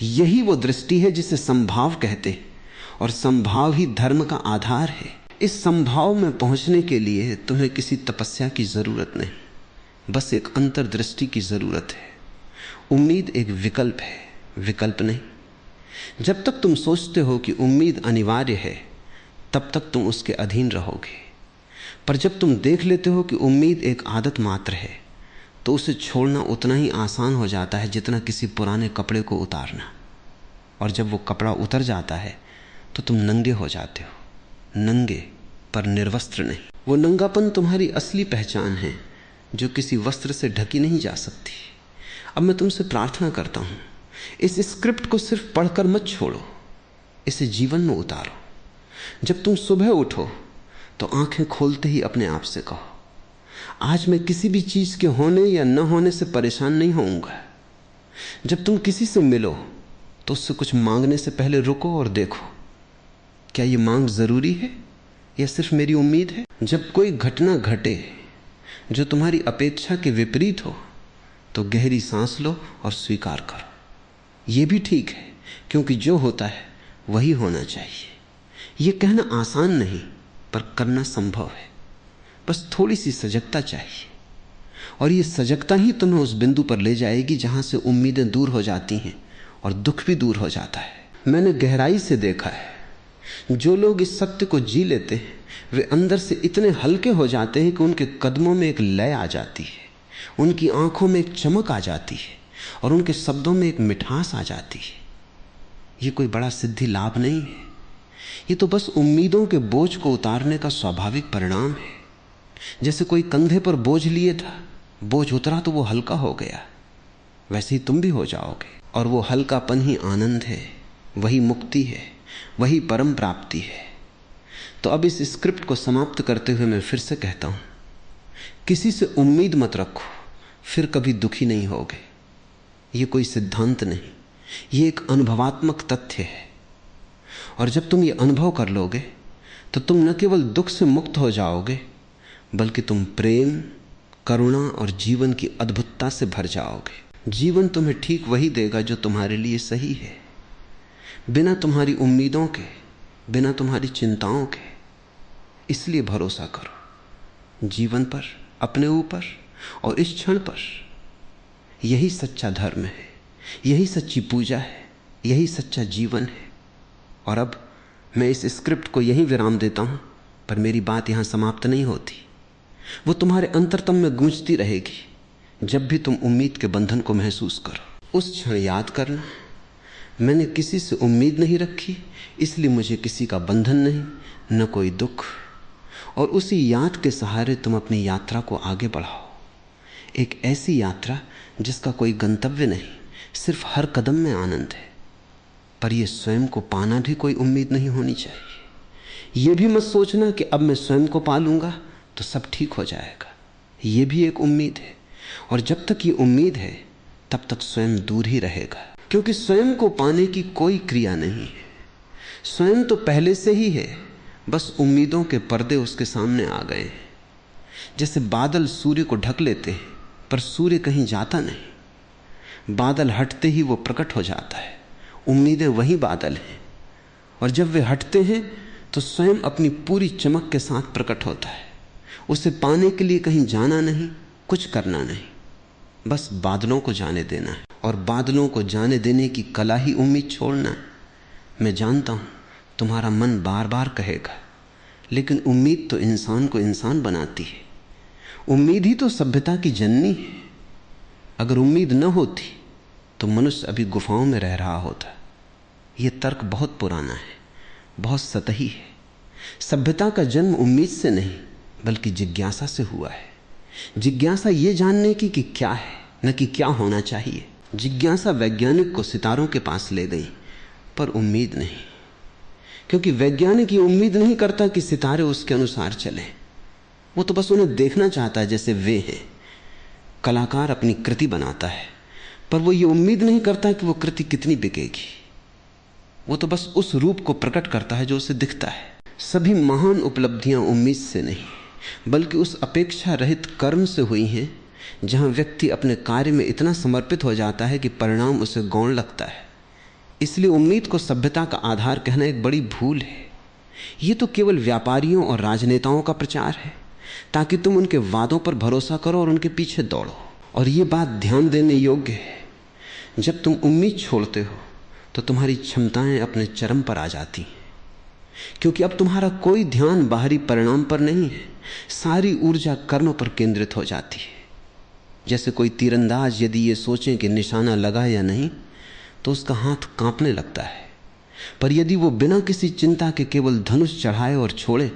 यही वो दृष्टि है जिसे संभाव कहते हैं, और संभाव ही धर्म का आधार है। इस संभाव में पहुंचने के लिए तुम्हें किसी तपस्या की जरूरत नहीं, बस एक अंतर्दृष्टि की जरूरत है। उम्मीद एक विकल्प है, विकल्प नहीं। जब तक तुम सोचते हो कि उम्मीद अनिवार्य है, तब तक तुम उसके अधीन रहोगे। पर जब तुम देख लेते हो कि उम्मीद एक आदत मात्र है, तो उसे छोड़ना उतना ही आसान हो जाता है जितना किसी पुराने कपड़े को उतारना। और जब वो कपड़ा उतर जाता है तो तुम नंगे हो जाते हो, नंगे पर निर्वस्त्र नहीं। वो नंगापन तुम्हारी असली पहचान है, जो किसी वस्त्र से ढकी नहीं जा सकती। अब मैं तुमसे प्रार्थना करता हूं, इस स्क्रिप्ट को सिर्फ पढ़कर मत छोड़ो, इसे जीवन में उतारो। जब तुम सुबह उठो तो आंखें खोलते ही अपने आप से कहो, आज मैं किसी भी चीज के होने या न होने से परेशान नहीं होऊंगा। जब तुम किसी से मिलो तो उससे कुछ मांगने से पहले रुको और देखो, क्या ये मांग जरूरी है या सिर्फ मेरी उम्मीद है। जब कोई घटना घटे जो तुम्हारी अपेक्षा के विपरीत हो, तो गहरी सांस लो और स्वीकार करो। यह भी ठीक है, क्योंकि जो होता है वही होना चाहिए। यह कहना आसान नहीं, पर करना संभव है। बस थोड़ी सी सजगता चाहिए, और ये सजगता ही तुम्हें उस बिंदु पर ले जाएगी जहां से उम्मीदें दूर हो जाती हैं और दुख भी दूर हो जाता है। मैंने गहराई से देखा है, जो लोग इस सत्य को जी लेते हैं वे अंदर से इतने हल्के हो जाते हैं कि उनके कदमों में एक लय आ जाती है, उनकी आंखों में एक चमक आ जाती है और उनके शब्दों में एक मिठास आ जाती है। ये कोई बड़ा सिद्धि लाभ नहीं है, ये तो बस उम्मीदों के बोझ को उतारने का स्वाभाविक परिणाम है। जैसे कोई कंधे पर बोझ लिए था, बोझ उतरा तो वो हल्का हो गया, वैसे ही तुम भी हो जाओगे। और वो हल्कापन ही आनंद है, वही मुक्ति है, वही परम प्राप्ति है। तो अब इस स्क्रिप्ट को समाप्त करते हुए मैं फिर से कहता हूं, किसी से उम्मीद मत रखो, फिर कभी दुखी नहीं होगे। ये कोई सिद्धांत नहीं, ये एक अनुभवात्मक तथ्य है। और जब तुम ये अनुभव कर लोगे तो तुम न केवल दुख से मुक्त हो जाओगे, बल्कि तुम प्रेम, करुणा और जीवन की अद्भुतता से भर जाओगे। जीवन तुम्हें ठीक वही देगा जो तुम्हारे लिए सही है, बिना तुम्हारी उम्मीदों के, बिना तुम्हारी चिंताओं के। इसलिए भरोसा करो जीवन पर, अपने ऊपर और इस क्षण पर। यही सच्चा धर्म है, यही सच्ची पूजा है, यही सच्चा जीवन है। और अब मैं इस स्क्रिप्ट को यहीं विराम देता हूं, पर मेरी बात यहां समाप्त नहीं होती। वो तुम्हारे अंतरतम में गूंजती रहेगी जब भी तुम उम्मीद के बंधन को महसूस करो। उस क्षण याद करना, मैंने किसी से उम्मीद नहीं रखी, इसलिए मुझे किसी का बंधन नहीं, न कोई दुख। और उसी याद के सहारे तुम अपनी यात्रा को आगे बढ़ाओ। एक ऐसी यात्रा जिसका कोई गंतव्य नहीं, सिर्फ हर कदम में आनंद है। पर यह स्वयं को पाना भी कोई उम्मीद नहीं होनी चाहिए। यह भी मत सोचना कि अब मैं स्वयं को पा लूंगा तो सब ठीक हो जाएगा। यह भी एक उम्मीद है, और जब तक ये उम्मीद है तब तक स्वयं दूर ही रहेगा, क्योंकि स्वयं को पाने की कोई क्रिया नहीं है। स्वयं तो पहले से ही है, बस उम्मीदों के पर्दे उसके सामने आ गए हैं। जैसे बादल सूर्य को ढक लेते हैं, पर सूर्य कहीं जाता नहीं। बादल हटते ही वो प्रकट हो जाता है। उम्मीदें वही बादल हैं, और जब वे हटते हैं तो स्वयं अपनी पूरी चमक के साथ प्रकट होता है। उसे पाने के लिए कहीं जाना नहीं, कुछ करना नहीं। बस बादलों को जाने देना है, और बादलों को जाने देने की कला ही उम्मीद छोड़ना है। मैं जानता हूं तुम्हारा मन बार बार कहेगा, लेकिन उम्मीद तो इंसान को इंसान बनाती है। उम्मीद ही तो सभ्यता की जननी है। अगर उम्मीद न होती तो मनुष्य अभी गुफाओं में रह रहा होता। यह तर्क बहुत पुराना है, बहुत सतही है। सभ्यता का जन्म उम्मीद से नहीं बल्कि जिज्ञासा से हुआ है। जिज्ञासा ये जानने की कि क्या है, न कि क्या होना चाहिए। जिज्ञासा वैज्ञानिक को सितारों के पास ले गई, पर उम्मीद नहीं, क्योंकि वैज्ञानिक ये उम्मीद नहीं करता कि सितारे उसके अनुसार चलें। वो तो बस उन्हें देखना चाहता है जैसे वे हैं। कलाकार अपनी कृति बनाता है, पर वो ये उम्मीद नहीं करता कि वो कृति कितनी बिकेगी। वो तो बस उस रूप को प्रकट करता है जो उसे दिखता है। सभी महान उपलब्धियां उम्मीद से नहीं बल्कि उस अपेक्षा रहित कर्म से हुई हैं जहां व्यक्ति अपने कार्य में इतना समर्पित हो जाता है कि परिणाम उसे गौण लगता है। इसलिए उम्मीद को सभ्यता का आधार कहना एक बड़ी भूल है। ये तो केवल व्यापारियों और राजनेताओं का प्रचार है ताकि तुम उनके वादों पर भरोसा करो और उनके पीछे दौड़ो। और ये बात ध्यान देने योग्य है, जब तुम उम्मीद छोड़ते हो तो तुम्हारी क्षमताएं अपने चरम पर आ जाती हैं, क्योंकि अब तुम्हारा कोई ध्यान बाहरी परिणाम पर नहीं है। सारी ऊर्जा कर्म पर केंद्रित हो जाती है। जैसे कोई तीरंदाज यदि ये सोचे कि निशाना लगा या नहीं तो उसका हाथ कांपने लगता है, पर यदि वो बिना किसी चिंता के केवल धनुष चढ़ाए और छोड़े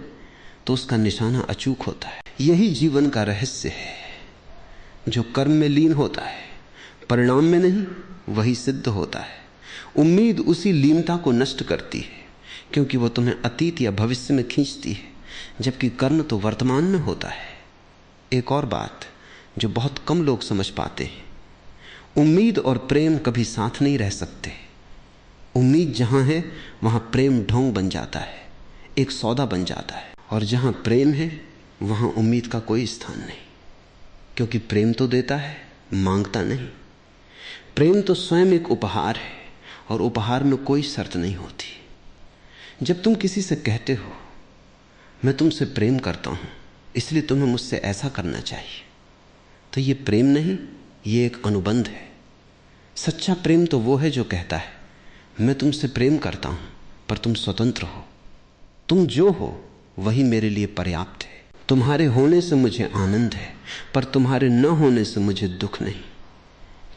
तो उसका निशाना अचूक होता है। यही जीवन का रहस्य है। जो कर्म में लीन होता है परिणाम में नहीं, वही सिद्ध होता है। उम्मीद उसी लीनता को नष्ट करती है, क्योंकि वो तुम्हें अतीत या भविष्य में खींचती है, जबकि कर्म तो वर्तमान में होता है। एक और बात जो बहुत कम लोग समझ पाते हैं, उम्मीद और प्रेम कभी साथ नहीं रह सकते। उम्मीद जहां है वहां प्रेम ढोंग बन जाता है, एक सौदा बन जाता है। और जहां प्रेम है वहां उम्मीद का कोई स्थान नहीं, क्योंकि प्रेम तो देता है, मांगता नहीं। प्रेम तो स्वयं एक उपहार है, और उपहार में कोई शर्त नहीं होती। जब तुम किसी से कहते हो मैं तुमसे प्रेम करता हूं इसलिए तुम्हें मुझसे ऐसा करना चाहिए, तो ये प्रेम नहीं, ये एक अनुबंध है। सच्चा प्रेम तो वो है जो कहता है मैं तुमसे प्रेम करता हूं पर तुम स्वतंत्र हो, तुम जो हो वही मेरे लिए पर्याप्त है। तुम्हारे होने से मुझे आनंद है, पर तुम्हारे न होने से मुझे दुख नहीं,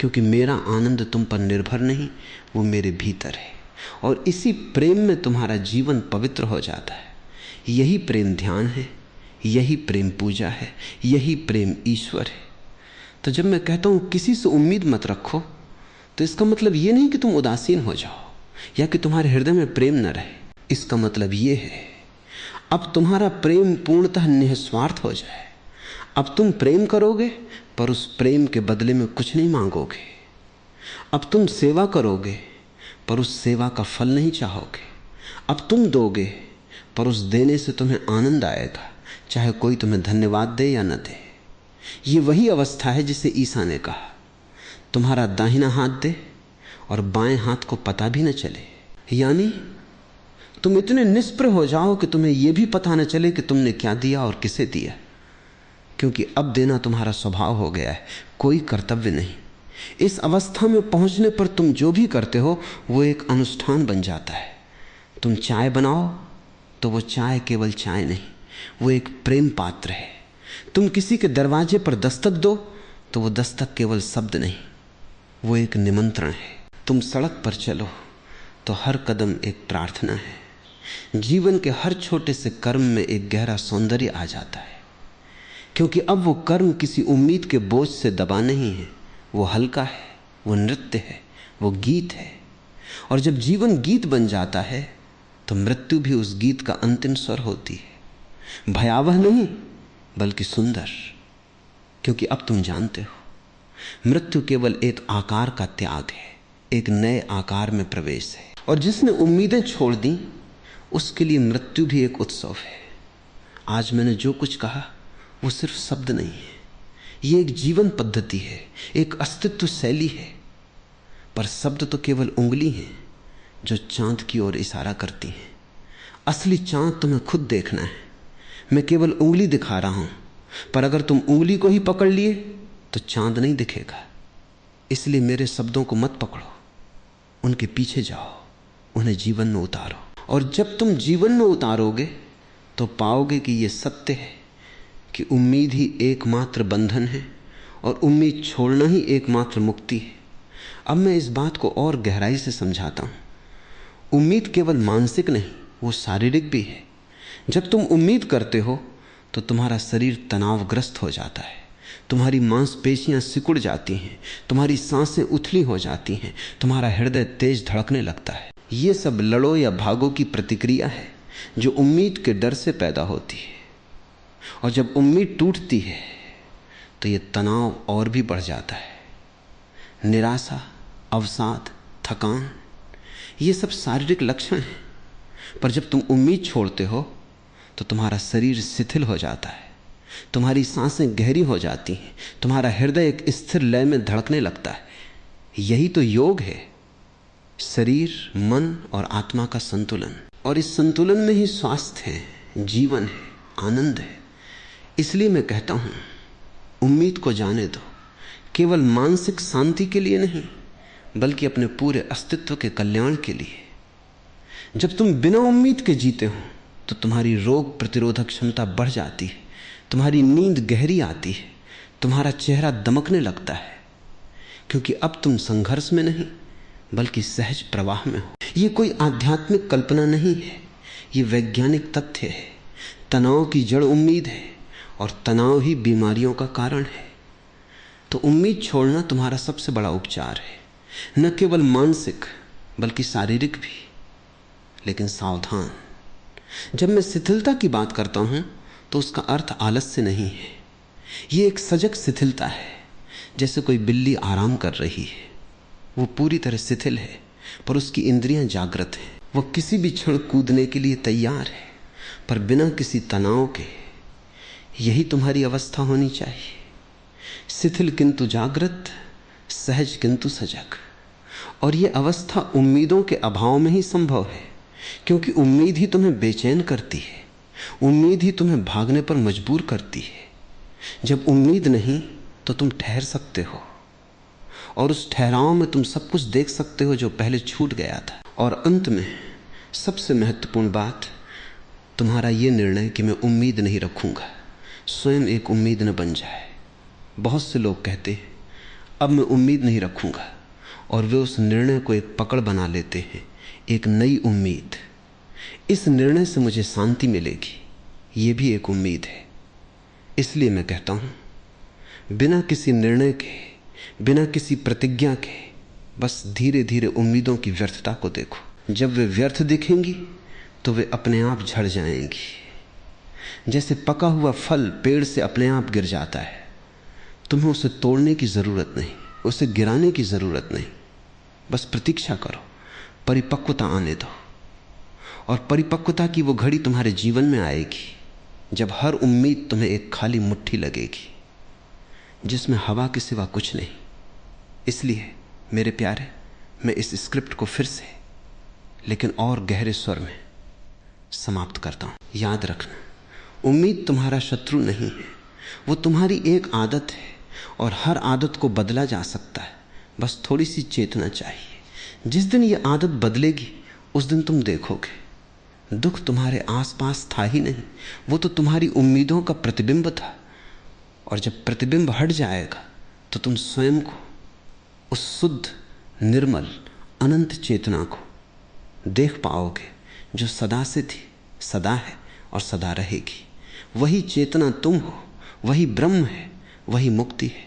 क्योंकि मेरा आनंद तुम पर निर्भर नहीं, वो मेरे भीतर है। और इसी प्रेम में तुम्हारा जीवन पवित्र हो जाता है। यही प्रेम ध्यान है, यही प्रेम पूजा है, यही प्रेम ईश्वर है। तो जब मैं कहता हूं किसी से उम्मीद मत रखो, तो इसका मतलब ये नहीं कि तुम उदासीन हो जाओ या कि तुम्हारे हृदय में प्रेम न रहे। इसका मतलब ये है अब तुम्हारा प्रेम पूर्णतः निस्वार्थ हो जाए। अब तुम प्रेम करोगे पर उस प्रेम के बदले में कुछ नहीं मांगोगे। अब तुम सेवा करोगे पर उस सेवा का फल नहीं चाहोगे। अब तुम दोगे पर उस देने से तुम्हें आनंद आएगा, चाहे कोई तुम्हें धन्यवाद दे या न दे। ये वही अवस्था है जिसे ईसा ने कहा तुम्हारा दाहिना हाथ दे और बाएं हाथ को पता भी न चले। यानी तुम इतने निष्प्रह हो जाओ कि तुम्हें यह भी पता न चले कि तुमने क्या दिया और किसे दिया, क्योंकि अब देना तुम्हारा स्वभाव हो गया है, कोई कर्तव्य नहीं। इस अवस्था में पहुंचने पर तुम जो भी करते हो वो एक अनुष्ठान बन जाता है। तुम चाय बनाओ तो वो चाय केवल चाय नहीं, वो एक प्रेम पात्र है। तुम किसी के दरवाजे पर दस्तक दो तो वो दस्तक केवल शब्द नहीं, वो एक निमंत्रण है। तुम सड़क पर चलो तो हर कदम एक प्रार्थना है। जीवन के हर छोटे से कर्म में एक गहरा सौंदर्य आ जाता है, क्योंकि अब वो कर्म किसी उम्मीद के बोझ से दबा नहीं है, वो हल्का है, वो नृत्य है, वो गीत है। और जब जीवन गीत बन जाता है तो मृत्यु भी उस गीत का अंतिम स्वर होती है। भयावह नहीं बल्कि सुंदर, क्योंकि अब तुम जानते हो मृत्यु केवल एक आकार का त्याग है, एक नए आकार में प्रवेश है। और जिसने उम्मीदें छोड़ दी उसके लिए मृत्यु भी एक उत्सव है। आज मैंने जो कुछ कहा वो सिर्फ शब्द नहीं है, ये एक जीवन पद्धति है, एक अस्तित्व शैली है। पर शब्द तो केवल उंगली है जो चांद की ओर इशारा करती है। असली चांद तुम्हें खुद देखना है। मैं केवल उंगली दिखा रहा हूं, पर अगर तुम उंगली को ही पकड़ लिए तो चांद नहीं दिखेगा। इसलिए मेरे शब्दों को मत पकड़ो, उनके पीछे जाओ, उन्हें जीवन में उतारो। और जब तुम जीवन में उतारोगे तो पाओगे कि यह सत्य है कि उम्मीद ही एकमात्र बंधन है और उम्मीद छोड़ना ही एकमात्र मुक्ति है। अब मैं इस बात को और गहराई से समझाता हूं। उम्मीद केवल मानसिक नहीं, वो शारीरिक भी है। जब तुम उम्मीद करते हो तो तुम्हारा शरीर तनावग्रस्त हो जाता है, तुम्हारी मांसपेशियां सिकुड़ जाती हैं, तुम्हारी सांसें उथली हो जाती हैं, तुम्हारा हृदय तेज धड़कने लगता है। ये सब लड़ो या भागो की प्रतिक्रिया है जो उम्मीद के डर से पैदा होती है। और जब उम्मीद टूटती है तो ये तनाव और भी बढ़ जाता है। निराशा, अवसाद, थकान, ये सब शारीरिक लक्षण हैं। पर जब तुम उम्मीद छोड़ते हो तो तुम्हारा शरीर शिथिल हो जाता है, तुम्हारी सांसें गहरी हो जाती हैं, तुम्हारा हृदय एक स्थिर लय में धड़कने लगता है। यही तो योग है, शरीर, मन और आत्मा का संतुलन। और इस संतुलन में ही स्वास्थ्य है, जीवन है, आनंद है। इसलिए मैं कहता हूं, उम्मीद को जाने दो, केवल मानसिक शांति के लिए नहीं बल्कि अपने पूरे अस्तित्व के कल्याण के लिए। जब तुम बिना उम्मीद के जीते हो तो तुम्हारी रोग प्रतिरोधक क्षमता बढ़ जाती है, तुम्हारी नींद गहरी आती है, तुम्हारा चेहरा दमकने लगता है, क्योंकि अब तुम संघर्ष में नहीं बल्कि सहज प्रवाह में हो। ये कोई आध्यात्मिक कल्पना नहीं है, ये वैज्ञानिक तथ्य है। तनाव की जड़ उम्मीद है और तनाव ही बीमारियों का कारण है। तो उम्मीद छोड़ना तुम्हारा सबसे बड़ा उपचार है, न केवल मानसिक बल्कि शारीरिक भी। लेकिन सावधान, जब मैं शिथिलता की बात करता हूं तो उसका अर्थ आलस्य नहीं है। ये एक सजग शिथिलता है, जैसे कोई बिल्ली आराम कर रही है। वो पूरी तरह शिथिल है पर उसकी इंद्रियां जागृत हैं। वो किसी भी क्षण कूदने के लिए तैयार है, पर बिना किसी तनाव के। यही तुम्हारी अवस्था होनी चाहिए, शिथिल किंतु जागृत, सहज किंतु सजग। और ये अवस्था उम्मीदों के अभाव में ही संभव है, क्योंकि उम्मीद ही तुम्हें बेचैन करती है, उम्मीद ही तुम्हें भागने पर मजबूर करती है। जब उम्मीद नहीं तो तुम ठहर सकते हो, और उस ठहराव में तुम सब कुछ देख सकते हो जो पहले छूट गया था। और अंत में सबसे महत्वपूर्ण बात, तुम्हारा ये निर्णय कि मैं उम्मीद नहीं रखूंगा स्वयं एक उम्मीद न बन जाए। बहुत से लोग कहते हैं अब मैं उम्मीद नहीं रखूंगा, और वे उस निर्णय को एक पकड़ बना लेते हैं, एक नई उम्मीद। इस निर्णय से मुझे शांति मिलेगी, ये भी एक उम्मीद है। इसलिए मैं कहता हूं, बिना किसी निर्णय के, बिना किसी प्रतिज्ञा के, बस धीरे धीरे उम्मीदों की व्यर्थता को देखो। जब वे व्यर्थ दिखेंगी तो वे अपने आप झड़ जाएंगी। जैसे पका हुआ फल पेड़ से अपने आप गिर जाता है, तुम्हें उसे तोड़ने की जरूरत नहीं, उसे गिराने की जरूरत नहीं, बस प्रतीक्षा करो, परिपक्वता आने दो। और परिपक्वता की वो घड़ी तुम्हारे जीवन में आएगी जब हर उम्मीद तुम्हें एक खाली मुट्ठी लगेगी जिसमें हवा के सिवा कुछ नहीं। इसलिए मेरे प्यारे, मैं इस स्क्रिप्ट को फिर से लेकिन और गहरे स्वर में समाप्त करता हूं। याद रखना, उम्मीद तुम्हारा शत्रु नहीं है, वो तुम्हारी एक आदत है और हर आदत को बदला जा सकता है, बस थोड़ी सी चेतना चाहिए। जिस दिन ये आदत बदलेगी उस दिन तुम देखोगे दुख तुम्हारे आसपास था ही नहीं, वो तो तुम्हारी उम्मीदों का प्रतिबिंब था। और जब प्रतिबिंब हट जाएगा तो तुम स्वयं को, उस शुद्ध, निर्मल, अनंत चेतना को देख पाओगे जो सदा से थी, सदा है और सदा रहेगी। वही चेतना तुम हो, वही ब्रह्म है, वही मुक्ति है।